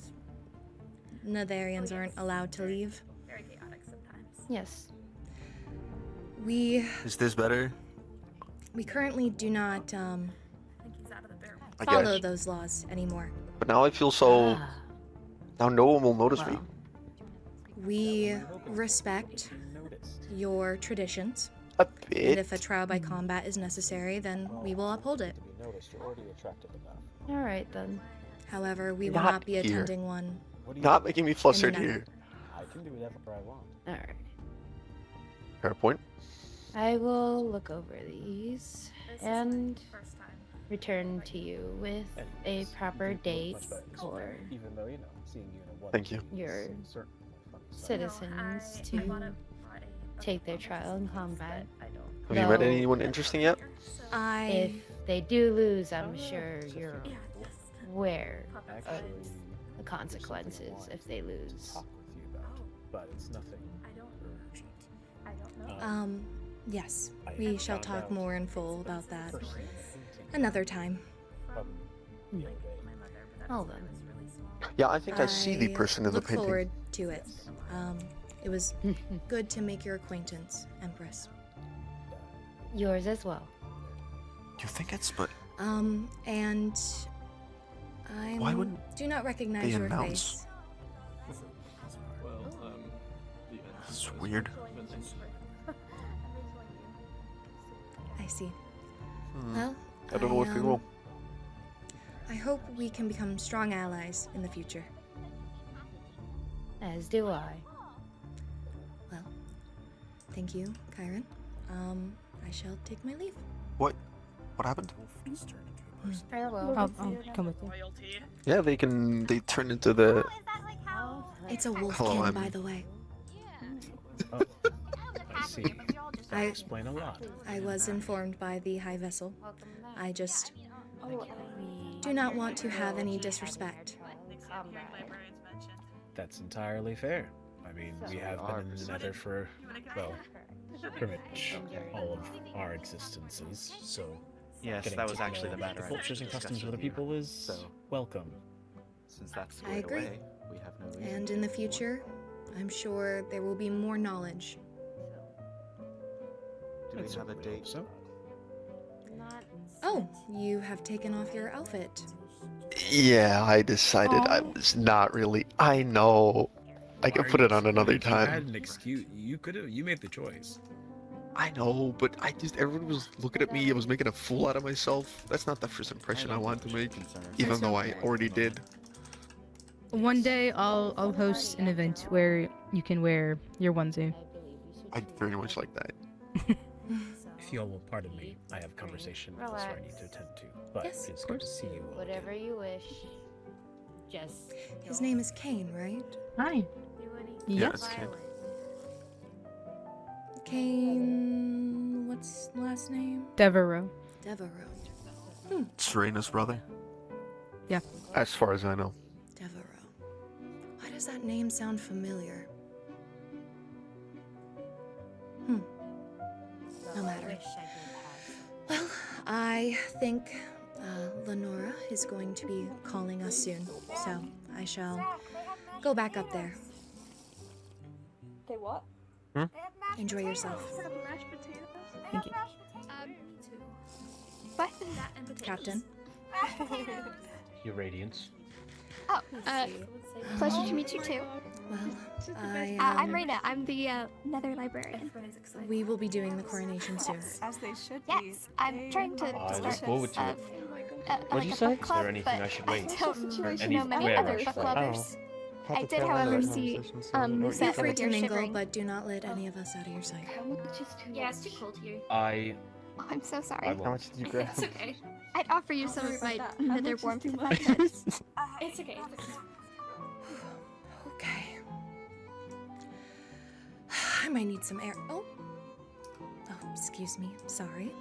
Netherians aren't allowed to leave? very chaotic sometimes. Yes. We Is this better? currently do not I think he's out of the barrel. I follow guess. those laws anymore. But now I feel so. Ah, Now no one will notice me. well, We respect your traditions, A and bit. if a trial by combat is necessary, then we will uphold it. all right then. However, we will Not not be here. attending one. Not making me flustered Nether. here. All right. Fair point. I will look over these and return to you with a proper date for Thank you. your citizens to take their trial in combat. Have you met Though, anyone interesting yet? If they do lose, I'm sure you're aware of the consequences if they lose. But it's nothing. Yes, we shall talk more in full about that another time. Well then. Yeah, I think I see the person in the look painting. forward to it. It was good to make your acquaintance, Empress. Yours as well. Do you think it's but And I Why wouldn't do not recognize they your announce? face. It's weird. I see. Hmm. Well, I don't know what to go. I hope we can become strong allies in the future. As do I. Well, thank you, Kyron. I shall take my leave. What? What happened? Farewell. I'll come with you. Yeah, they turn into the. It's a wolfkin, Hello, I'm- by the way. Oh, I see. That explain a lot. I was informed by the High Vessel. I just do not want to have any disrespect. That's entirely fair. I mean, we have been in the Nether for, well, pretty much all of our existences, so Yes, getting that to was actually know the matter. the cultures and customs of other people is welcome. Since that's I squared agree. away, we have no reason. And in the future, I'm sure there will be more knowledge. Do we have a date? So? Oh, you have taken off your outfit. Yeah, I decided I was not really. I know. I can put it on another You had time. an excuse. You made the choice. I know, but everyone was looking at me. I was making a fool out of myself. That's not the first impression I wanted to make, even though I already did. One day I'll host an event where you can wear your onesie. I'd very much like that. If you all will pardon me, I have conversation elsewhere I need to attend to. But Yes, it's of good to course. see you all. Whatever you wish. Just. His name is Kane, right? Hi. Yeah, it's Kane. Kane. What's the last name? Devereaux. Devereaux. Serena's brother. Yeah. As far as I know. Devereaux. Why does that name sound familiar? No matter. Well, I think Lenora is going to be calling us soon, so I shall go back up there. They what? Enjoy yourself. Thank you. What? Captain. Your Radiance. Oh, pleasure to meet you too. Well, I'm Raina. I'm the Nether librarian. We will be doing the coronation soon. As they should be. Yes, I'm trying to I start look forward to it. like What'd you a say? book Is club, there anything but I should wait? don't Any know many where other I should book wait? clubbers. I did, however, see Feel Seth free over to here mingle, shivering. but do not let any of us out of your sight. Yeah, it's too cold here. I Oh, I'm so sorry. won't. How much did you grab? It's okay. I'd offer you some of my How nether much is warmth too if I much? could. It's okay. Okay. I might need some air. Oh, excuse me. Sorry.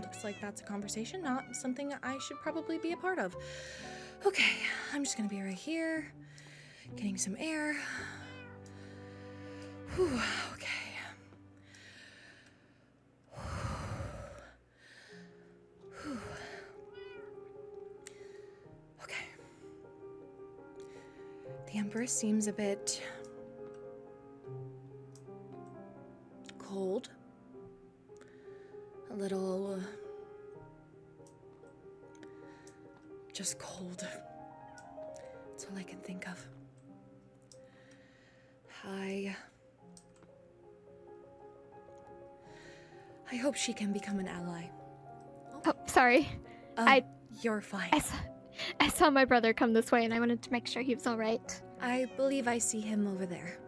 Looks like that's a conversation, not something I should probably be a part of. Okay, I'm just gonna be right here, getting some air. Whew, okay. Whew. Okay. The Empress seems a bit cold. A little just cold. That's all I can think of. I hope she can become an ally. Oh, sorry. You're fine. I saw my brother come this way and I wanted to make sure he was all right. I believe I see him over there.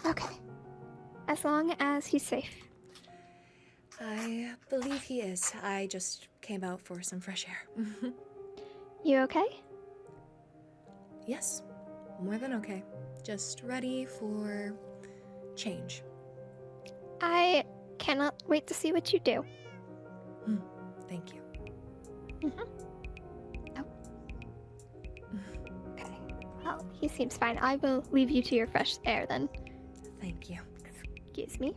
Okay. As long as he's safe. I believe he is. I just came out for some fresh air. You okay? Yes, more than okay. Just ready for change. I cannot wait to see what you do. Thank you. Oh. Okay. Well, he seems fine. I will leave you to your fresh air then. Thank you. Excuse me.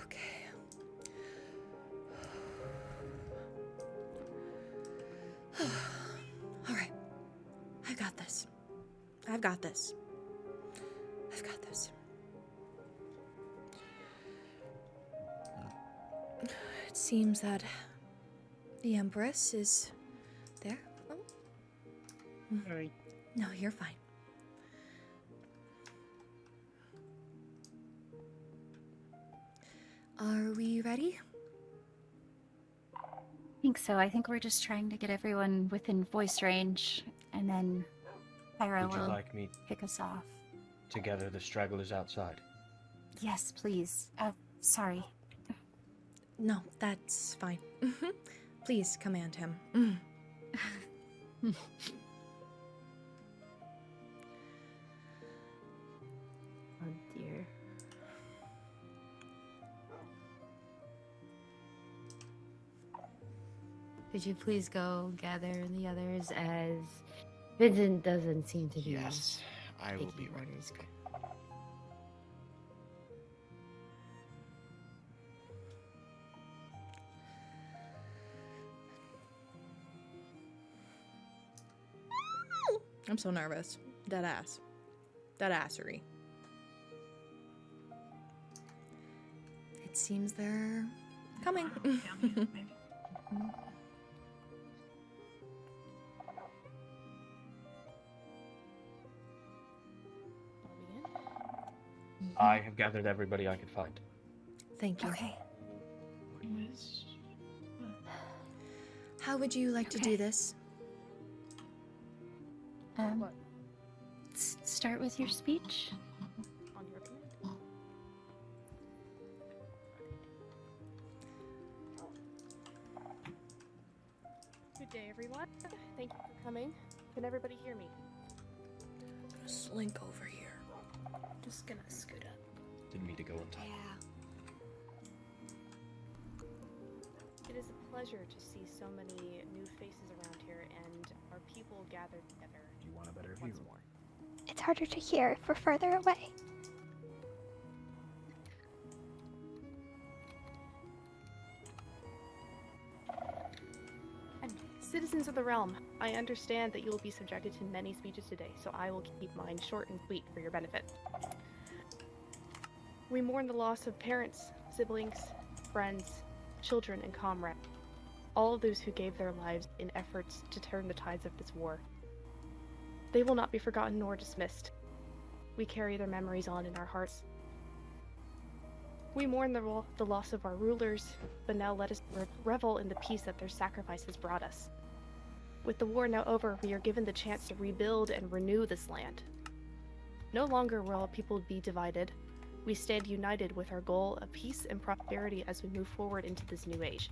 Okay. All right. I got this. I've got this. I've got this. It seems that The Empress is there. Oh. Sorry. No, you're fine. Are we ready? I think so. I think we're just trying to get everyone within voice range, and then Pyro Would you will like me kick us off. to gather the stragglers outside? Yes, please. Sorry. No, that's fine. Please command him. Oh dear. Could you please go gather the others, as Vincent doesn't seem to be. Yes, I will be taking ready. orders. I'm so nervous. Dead ass. Dead assery. It seems they're coming. I have gathered everybody I could find. Thank you. Okay. How would you like to do this? Start with your speech. On your command. Good day, everyone. Thank you for coming. Can everybody hear me? I'm gonna slink over here. Just gonna scoot up. Didn't mean to go on top. It is a pleasure to see so many new faces around here and our people gathered together. Do you want a better view? Once more. It's harder to hear if we're further away. And citizens of the realm, I understand that you will be subjected to many speeches today, so I will keep mine short and sweet for your benefit. We mourn the loss of parents, siblings, friends, children, and comrades. All of those who gave their lives in efforts to turn the tides of this war. They will not be forgotten nor dismissed. We carry their memories on in our hearts. We mourn the loss of our rulers, but now let us revel in the peace that their sacrifices brought us. With the war now over, we are given the chance to rebuild and renew this land. No longer will our people be divided. We stand united with our goal of peace and prosperity as we move forward into this new age.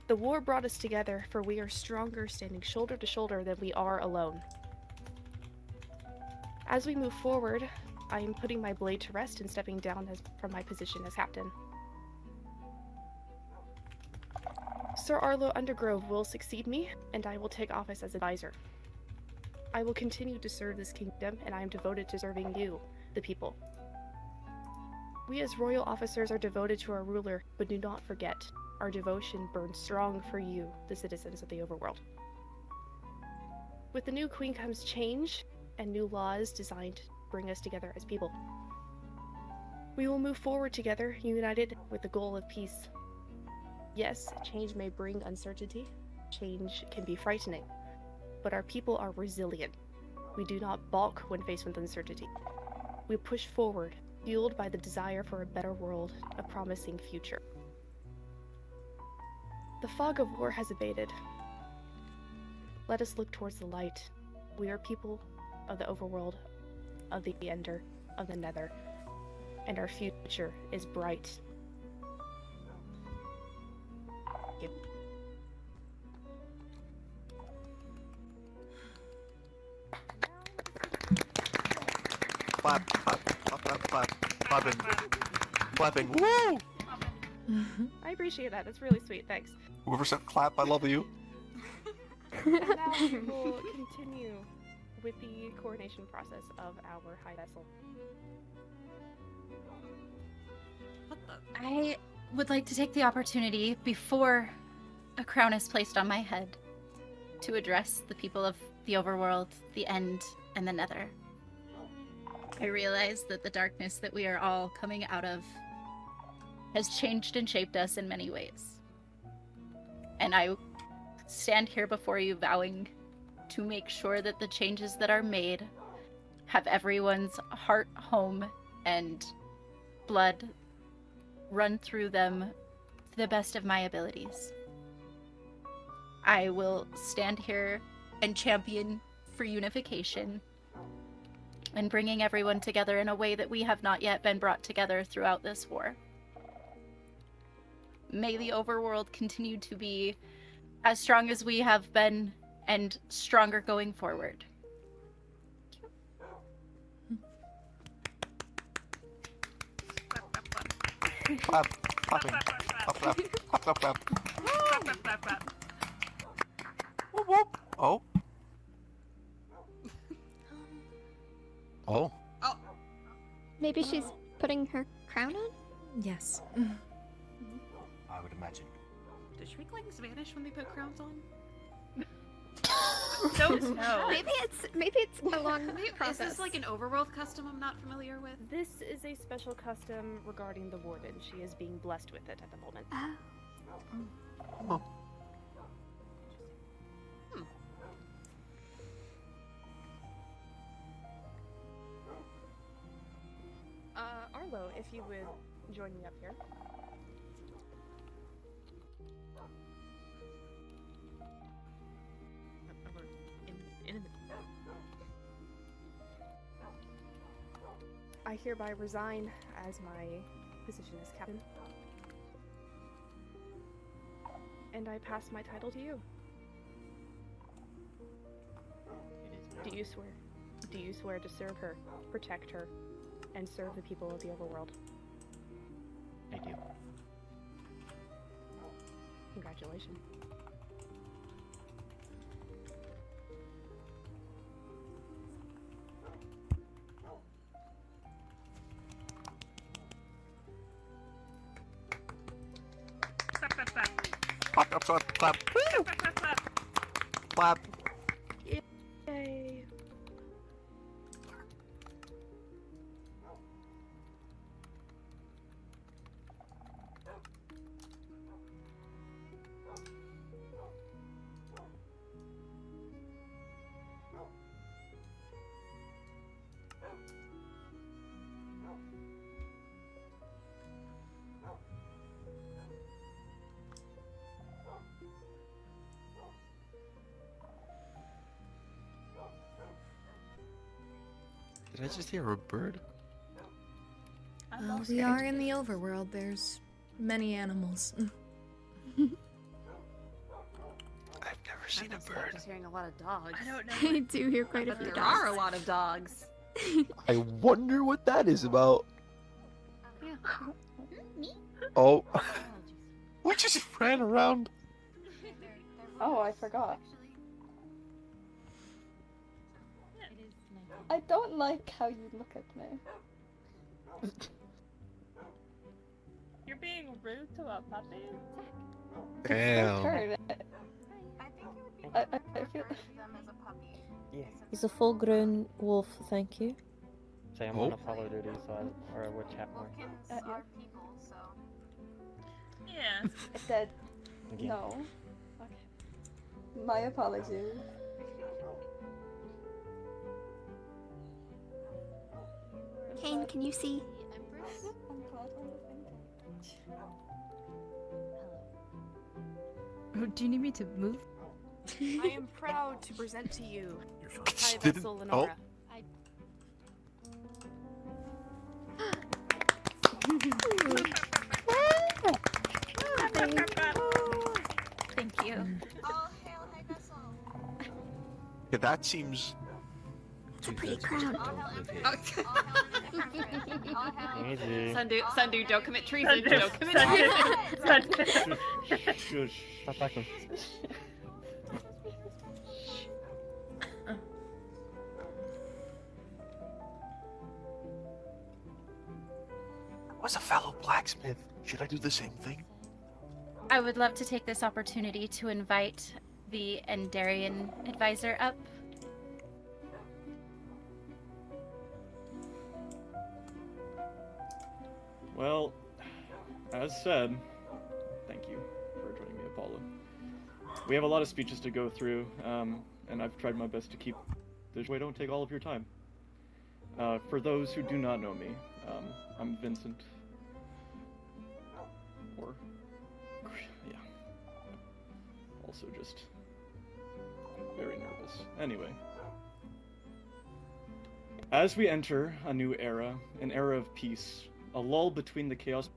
The war brought us together, for we are stronger standing shoulder to shoulder than we are alone. As we move forward, I am putting my blade to rest and stepping down from my position as captain. Sir Arlo Undergrove will succeed me, and I will take office as advisor. I will continue to serve this kingdom, and I am devoted to serving you, the people. We as royal officers are devoted to our ruler, but do not forget, our devotion burns strong for you, the citizens of the Overworld. With the new queen comes change and new laws designed to bring us together as people. We will move forward together, united with the goal of peace. Yes, change may bring uncertainty. Change can be frightening, but our people are resilient. We do not balk when faced with uncertainty. We push forward, fueled by the desire for a better world, a promising future. The fog of war has abated. Let us look towards the light. We are people of the Overworld, of the Ender, of the Nether, and our future is bright. Thank you. Clap, clap, clap, clap, clap, clapping, clapping. Woo! I appreciate that. That's really sweet. Thanks. Whoever said clap, I love you. And now we will continue with the coronation process of our high vessel. I would like to take the opportunity before a crown is placed on my head to address the people of the Overworld, the End, and the Nether. I realize that the darkness that we are all coming out of has changed and shaped us in many ways. And I stand here before you vowing to make sure that the changes that are made have everyone's heart, home, and blood run through them to the best of my abilities. I will stand here and champion for unification and bringing everyone together in a way that we have not yet been brought together throughout this war. May the overworld continue to be as strong as we have been and stronger going forward. Clap, clapping, clap, clap, clap, clap, clap. Whoop, whoop. Oh. Oh. Maybe she's putting her crown on? Yes. I would imagine. Do shrinklings vanish when they put crowns on? Don't know. Maybe it's a long Is process. this like an overworld custom I'm not familiar with? This is a special custom regarding the warden. She is being blessed with it at the moment. Oh. Arlo, if you would join me up here. I hereby resign as my position as captain. And I pass my title to you. Do you swear? Do you swear to serve her, protect her, and serve the people of the overworld? I do. Congratulations. Clap, clap, clap, clap. Clap. Yay. Did I just hear a bird? Well, we are in the overworld. There's many animals. I've never seen a bird. Just hearing a lot of dogs. I don't know. I do hear quite a But few there dogs. are a lot of dogs. I wonder what that is about. Yeah. Oh. We just ran around. Oh, I forgot. I don't like how you look at me. You're being rude to a puppy? Damn. I feel... He's a full-grown wolf, thank you. Say I'm Oh. on a follow duty, so or we'll chat more. Yeah. Yeah. I said Again. no. Okay. My apologies. Kane, can you see? Oh, do you need me to move? I am proud to present to you High Didn't- Vessel oh. Lenora. Thank you. Yeah, that seems. It's a pretty crown. Easy. Sundu, don't commit treason. Sundu, Don't commit treason. Shush. Stop talking. Was a fellow blacksmith. Should I do the same thing? I would love to take this opportunity to invite the Endarian advisor up. Well, as said, thank you for joining me, Apollo. We have a lot of speeches to go through, and I've tried my best to keep this way. Don't take all of your time. For those who do not know me, I'm Vincent. Or, yeah. Also just very nervous. Anyway. As we enter a new era, an era of peace, a lull between the chaos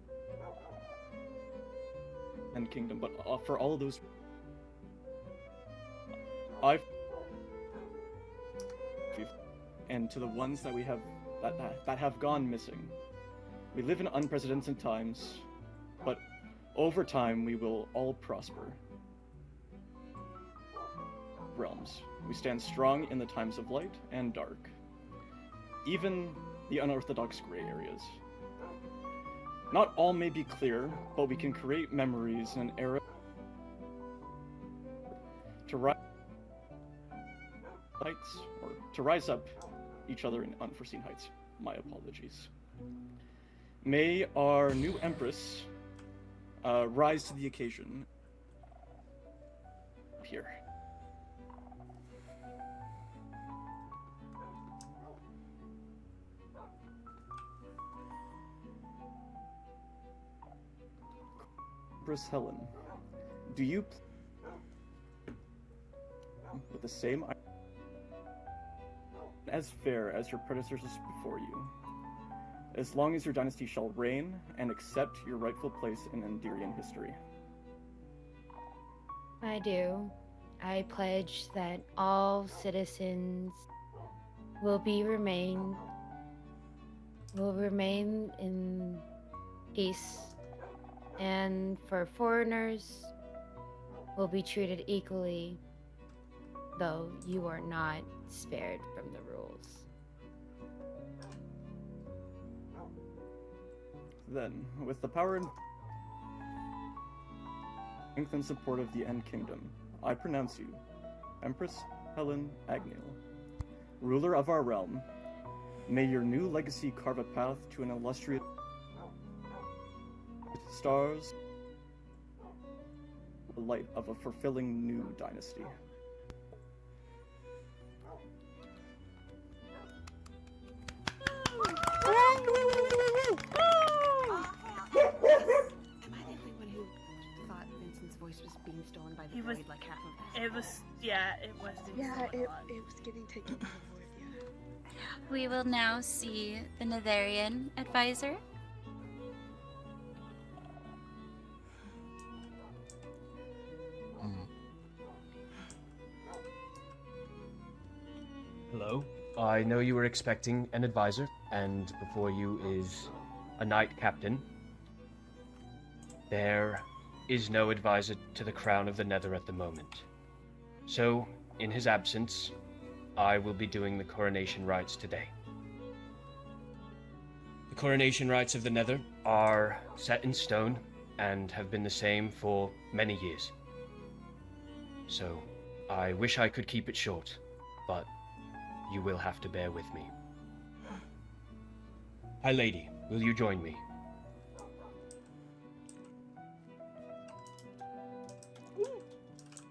and kingdom, but for all of those, and to the ones that we have that have gone missing. We live in unprecedented times, but over time we will all prosper. Realms. We stand strong in the times of light and dark, even the unorthodox gray areas. Not all may be clear, but we can create memories in an era to rise heights, or to rise up each other in unforeseen heights. My apologies. May our new Empress rise to the occasion. Here. Empress Helen, do you with the same as fair as your predecessors before you, as long as your dynasty shall reign and accept your rightful place in Enderian history? I do. I pledge that all citizens will remain in peace, and for foreigners will be treated equally, though you are not spared from the rules. Then, with the power and strength and support of the End Kingdom, I pronounce you Empress Helen Agnew, ruler of our realm. May your new legacy carve a path to an illustrious stars, the light of a fulfilling new dynasty. Voice was being stolen by the void, like half of that. It was, yeah, it was. Yeah, it was getting taken by the void, yeah. We will now see the Netherian advisor. Hello. I know you were expecting an advisor, and before you is a knight captain. There is no advisor to the crown of the Nether at the moment. So, in his absence, I will be doing the coronation rites today. The coronation rites of the Nether are set in stone and have been the same for many years. So, I wish I could keep it short, but you will have to bear with me. Hi, lady. Will you join me?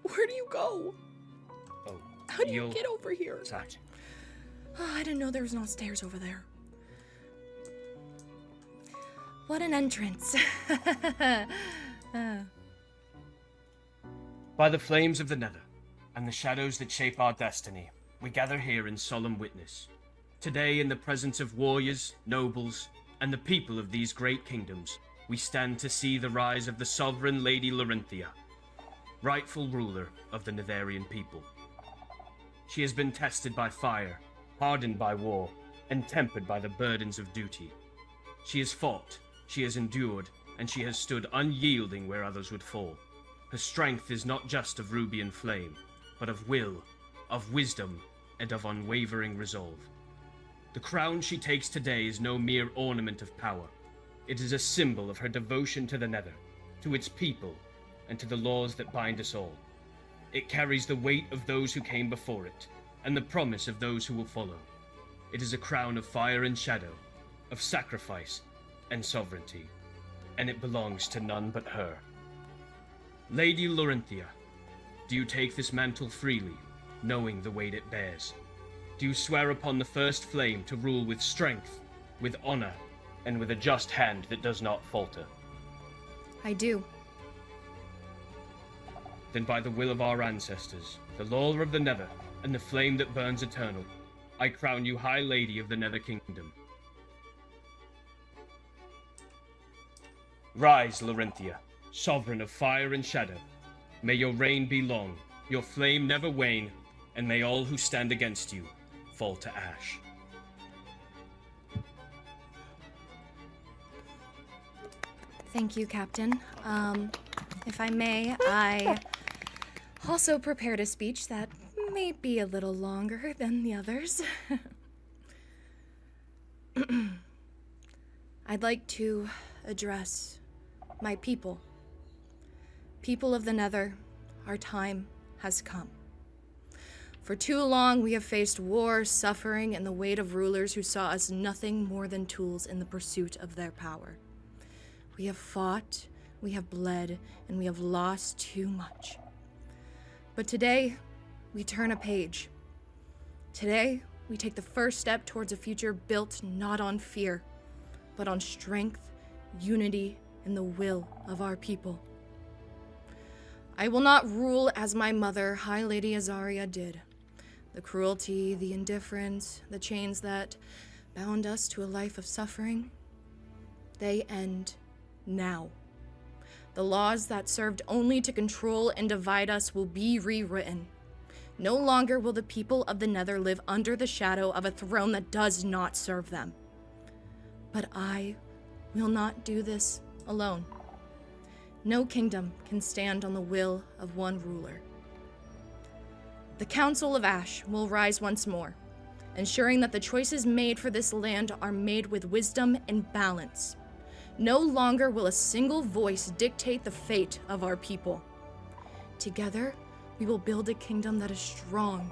Where do you go? Oh, How do you get over here? Such. Oh, I didn't know there was no stairs over there. What an entrance. By the flames of the Nether, and the shadows that shape our destiny, we gather here in solemn witness. Today, in the presence of warriors, nobles, and the people of these great kingdoms, we stand to see the rise of the sovereign Lady Lorynthia, rightful ruler of the Netherian people. She has been tested by fire, hardened by war, and tempered by the burdens of duty. She has fought, she has endured, and she has stood unyielding where others would fall. Her strength is not just of ruby and flame, but of will, of wisdom, and of unwavering resolve. The crown she takes today is no mere ornament of power. It is a symbol of her devotion to the Nether, to its people, and to the laws that bind us all. It carries the weight of those who came before it, and the promise of those who will follow. It is a crown of fire and shadow, of sacrifice and sovereignty, and it belongs to none but her. Lady Lorynthia, Do you take this mantle freely, knowing the weight it bears? Do you swear upon the first flame to rule with strength, with honor, and with a just hand that does not falter? I do. Then by the will of our ancestors, the law of the Nether, and the flame that burns eternal, I crown you High Lady of the Nether Kingdom. Rise, Lorynthia, sovereign of fire and shadow. May your reign be long, your flame never wane, and may all who stand against you fall to ash. Thank you, Captain. If I may, I also prepared a speech that may be a little longer than the others. I'd like to address my people. People of the Nether, our time has come. For too long, we have faced war, suffering, and the weight of rulers who saw us nothing more than tools in the pursuit of their power. We have fought, we have bled, and we have lost too much. But today, we turn a page. Today, we take the first step towards a future built not on fear, but on strength, unity, and the will of our people. I will not rule as my mother, High Lady Azaria, did. The cruelty, the indifference, the chains that bound us to a life of suffering, they end now. The laws that served only to control and divide us will be rewritten. No longer will the people of the Nether live under the shadow of a throne that does not serve them. But I will not do this alone. No kingdom can stand on the will of one ruler. The Council of Ash will rise once more, ensuring that the choices made for this land are made with wisdom and balance. No longer will a single voice dictate the fate of our people. Together, we will build a kingdom that is strong,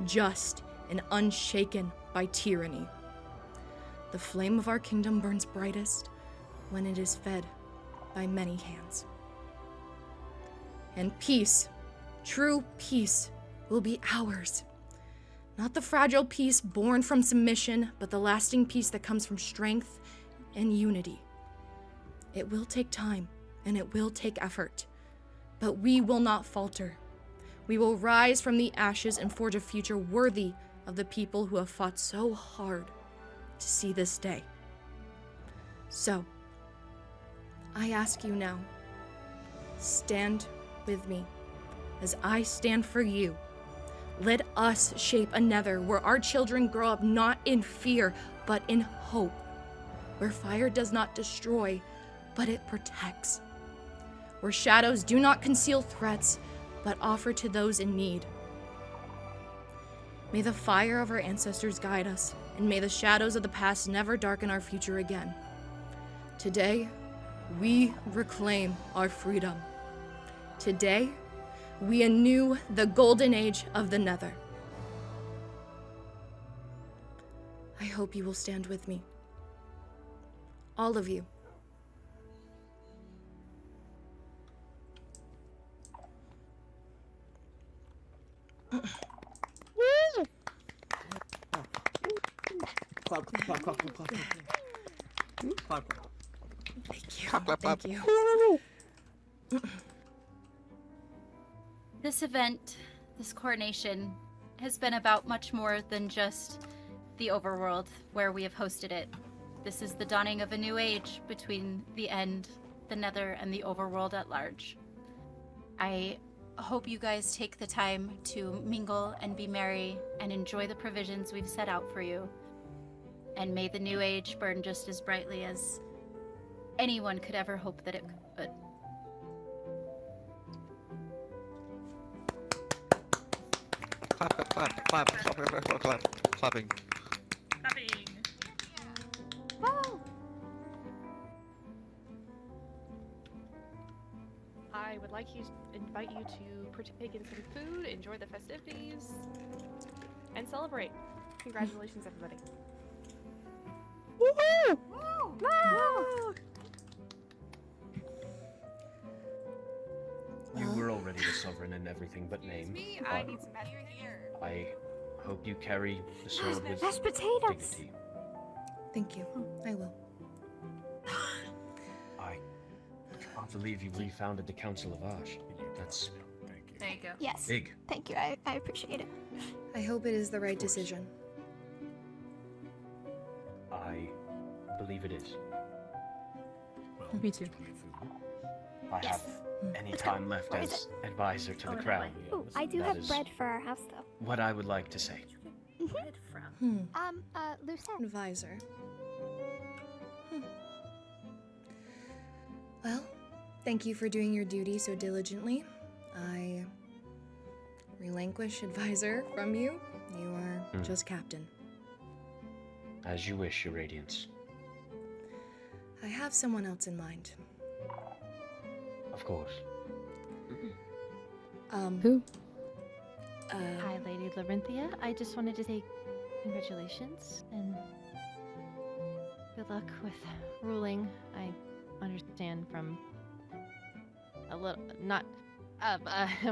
just, and unshaken by tyranny. The flame of our kingdom burns brightest when it is fed by many hands. And peace, true peace, will be ours. Not the fragile peace born from submission, but the lasting peace that comes from strength and unity. It will take time, and it will take effort, but we will not falter. We will rise from the ashes and forge a future worthy of the people who have fought so hard to see this day. So, I ask you now, stand with me as I stand for you. Let us shape a Nether where our children grow up not in fear, but in hope. Where fire does not destroy, but it protects. Where shadows do not conceal threats, but offer to those in need. May the fire of our ancestors guide us, and may the shadows of the past never darken our future again. Today, we reclaim our freedom. Today, we anew the golden age of the Nether. I hope you will stand with me. All of you. Clap, clap, clap, clap, clap, clap. Clap. Thank you. Clap, clap, clap. Thank you. This event, this coronation, has been about much more than just the Overworld where we have hosted it. This is the dawning of a new age between the End, the Nether, and the Overworld at large. I hope you guys take the time to mingle and be merry and enjoy the provisions we've set out for you. And may the new age burn just as brightly as anyone could ever hope that it could. Clap, clap, clap, clap, clap, clap, clap, clap, clapping. Clapping. Woo! I would like to invite you to partake in some food, enjoy the festivities, and celebrate. Congratulations, everybody. Woohoo! You were already the sovereign Hellryn in everything but name. Me, but I need some mashed here. I hope you carry the sword with Mashed potatoes. dignity. Thank you. I will. I can't believe you refounded the Council of Ash. That's There you go. Yes. big. Thank you. I appreciate it. I hope it is the right decision. I believe it is. Me too. If I have any time left Where is as advisor to the Oh, crown, Ooh, I do that have is bread for our house, though. what I would like to say. Loose end. Advisor. Well, thank you for doing your duty so diligently. I relinquish advisor from you. You are just captain. As you wish, Your Radiance. I have someone else in mind. Of course. Who? Hi, Lady Lorynthia. I just wanted to say congratulations and good luck with ruling. I understand from a little, not,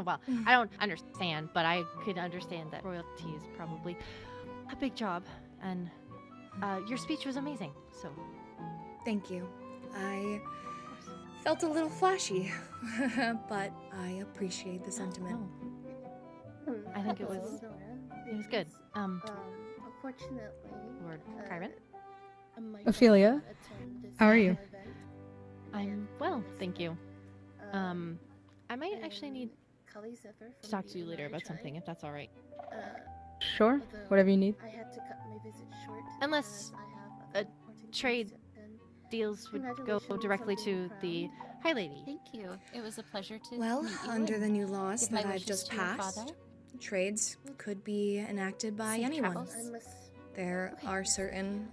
well, I don't understand, but I could understand that royalty is probably a big job, and your speech was amazing, so. Thank you. I felt a little flashy, but I appreciate the sentiment. I think it was good. Unfortunately, Lord Kyron? Ophelia, how are you? I'm well, thank you. I might actually need to talk to you later about something, if that's all right. Sure, whatever you need. I had to cut my visit short. Unless trade deals would go directly to the High Lady. Thank you. It was a pleasure to Well, meet you under and the new laws give my that I've wishes just to your passed, father. trades could be enacted by Safe anyone. travels. There are certain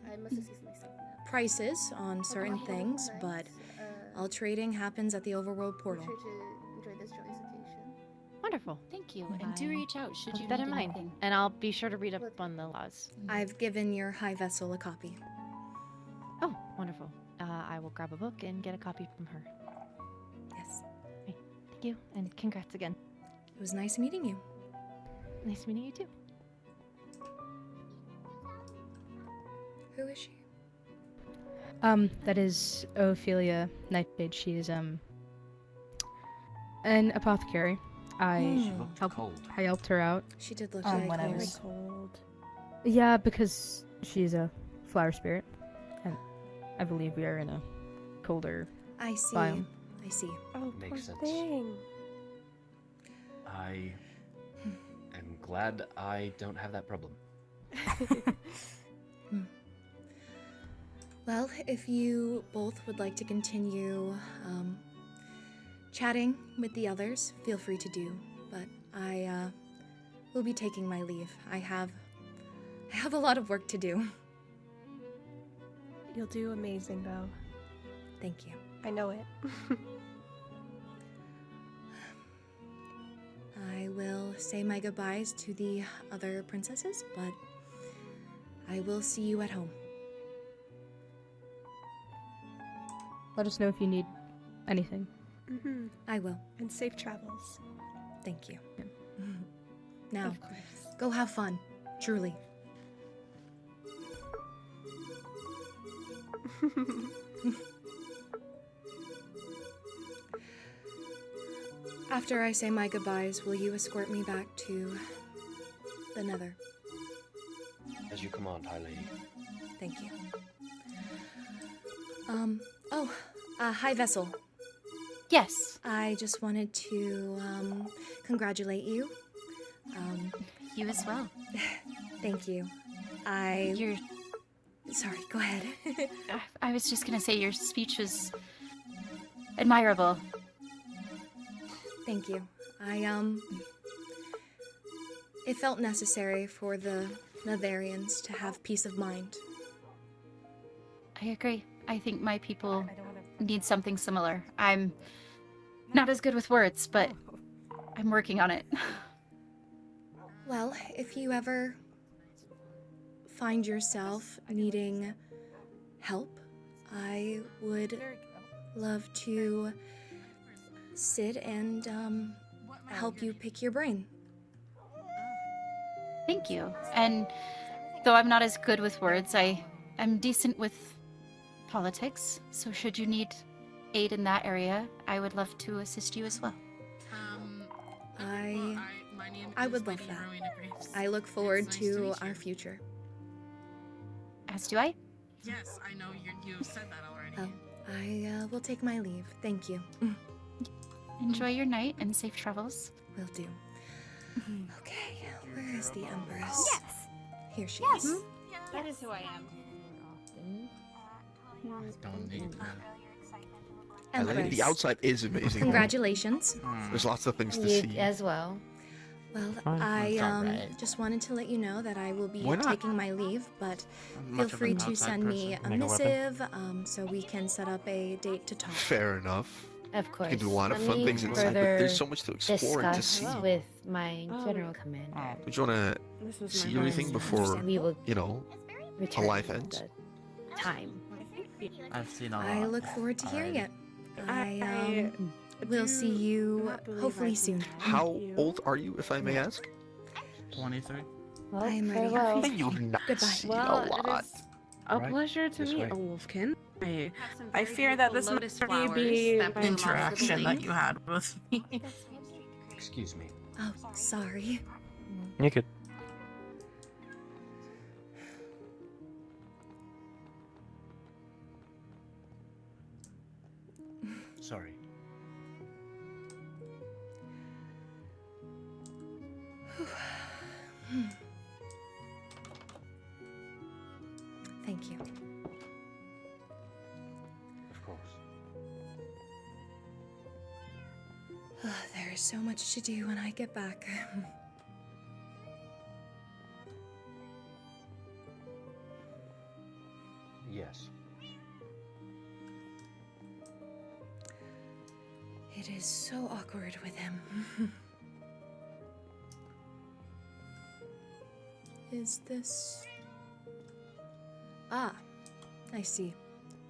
prices on certain things, but all trading happens at the Overworld portal. Wonderful. Thank you. And do reach out should Keep you that need in mind, anything. and I'll be sure to read up on the laws. I've given your high vessel a copy. Oh, wonderful. I will grab a book and get a copy from her. Yes. Right. Thank you, and congrats again. It was nice meeting you. Nice meeting you too. Who is she? That is Ophelia Nightshade. She is an apothecary. She looked cold. I helped her out. She did look when very I cold. was Yeah, because she's a flower spirit, and I believe we are in a colder I see. biome. I see. Oh, Makes poor sense. thing. I am glad I don't have that problem. Well, if you both would like to continue chatting with the others, feel free to do. But I will be taking my leave. I have a lot of work to do. You'll do amazing, though. Thank you. I know it. I will say my goodbyes to the other princesses, but I will see you at home. Let us know if you need anything. Mm-hmm. I will. And safe travels. Thank you. Now, Of course. go have fun. Truly. After I say my goodbyes, will you escort me back to the Nether? As you command, High Lady. Thank you. High Vessel. Yes. I just wanted to congratulate you. You as well. Thank you. You're... Sorry, go ahead. I was just gonna say your speech was admirable. Thank you. It felt necessary for the Netherians to have peace of mind. I agree. I think my people need something similar. I'm not as good with words, but I'm working on it. Well, if you ever find yourself needing help, I would love to sit and help you pick your brain. Thank you. And though I'm not as good with words, I'm decent with politics. So should you need aid in that area, I would love to assist you as well. I would love that. I look forward to our future. As do I. Yes, I know you've said that already. Well, I will take my leave. Thank you. Enjoy your night and safe travels. Will do. Okay, where is the Empress? Yes. Here she Yes. is. That is who I am. Don't need that. I think the outside is amazing. Congratulations. There's lots of things to You see. as well. Well, Fine. I That's all right. just wanted to let you know that I will be Why not? taking my leave, but feel Much of free an to outside send me person. a Make a weapon. missive so we can set up a date to talk. Fair enough. Of course. You can do a lot of Let fun me things inside, but further there's so much to explore and to discuss see. with my general commander. Don't you want This to was see my everything home. before, We will you know, a return life ends? the time. I've seen a lot. I look forward to hearing it. I I will see you hopefully soon. How old are you, if I may ask? 23. Well, I am ready. farewell. You've not Goodbye. seen Well, a it lot. is a Right. pleasure to This meet way. a wolfkin. I very fear that this beautiful lotus might flowers be that the belong to the interaction that lake. you had with me. Excuse me. Oh, sorry. You could. Sorry. Thank you. Of course. There is so much to do when I get back. Yes. It is so awkward with him. Is this... Ah, I see.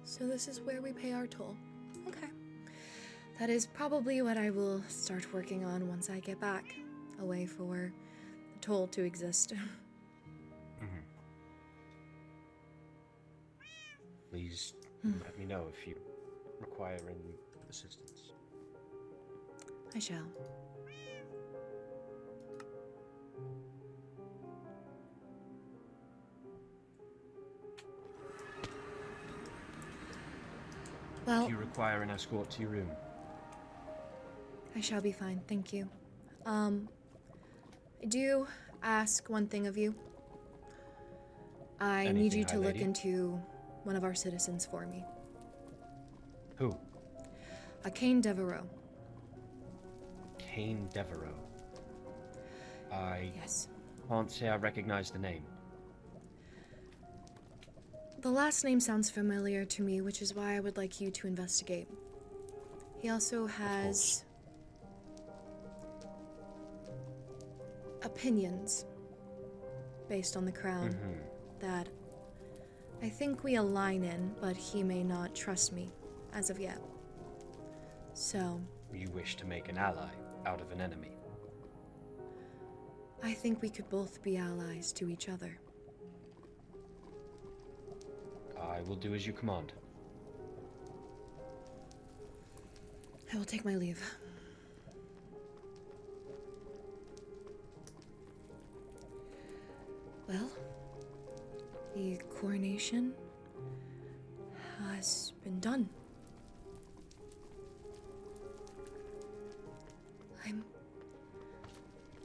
So this is where we pay our toll. Okay. That is probably what I will start working on once I get back. A way for the toll to exist. Please let me know if you require any assistance. I shall. Well, Do you require an escort to your room? I shall be fine, thank you. I do ask one thing of you. I need Anything, you to High look Lady? into one of our citizens for me. Who? A Cain Devereaux. Cain Devereaux. I Yes. can't say I recognize the name. The last name sounds familiar to me, which is why I would like you to investigate. He also has opinions based on the crown that I think we align in, but he may not trust me as of yet. So, You wish to make an ally out of an enemy. I think we could both be allies to each other. I will do as you command. I will take my leave. Well, the coronation has been done. I'm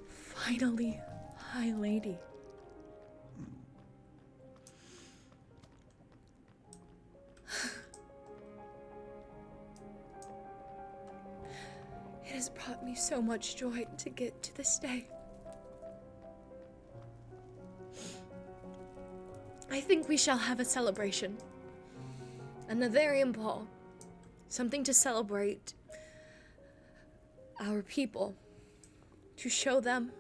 finally High Lady. It has brought me so much joy to get to this day. I think we shall have a celebration. A Netherian ball. Something to celebrate our people. To show them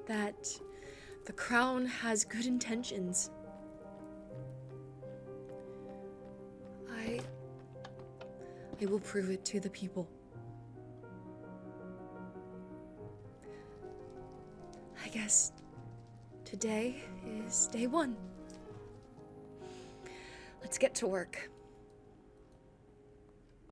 that the crown has good intentions. I will prove it to the people. I guess today is day one. Let's get to work.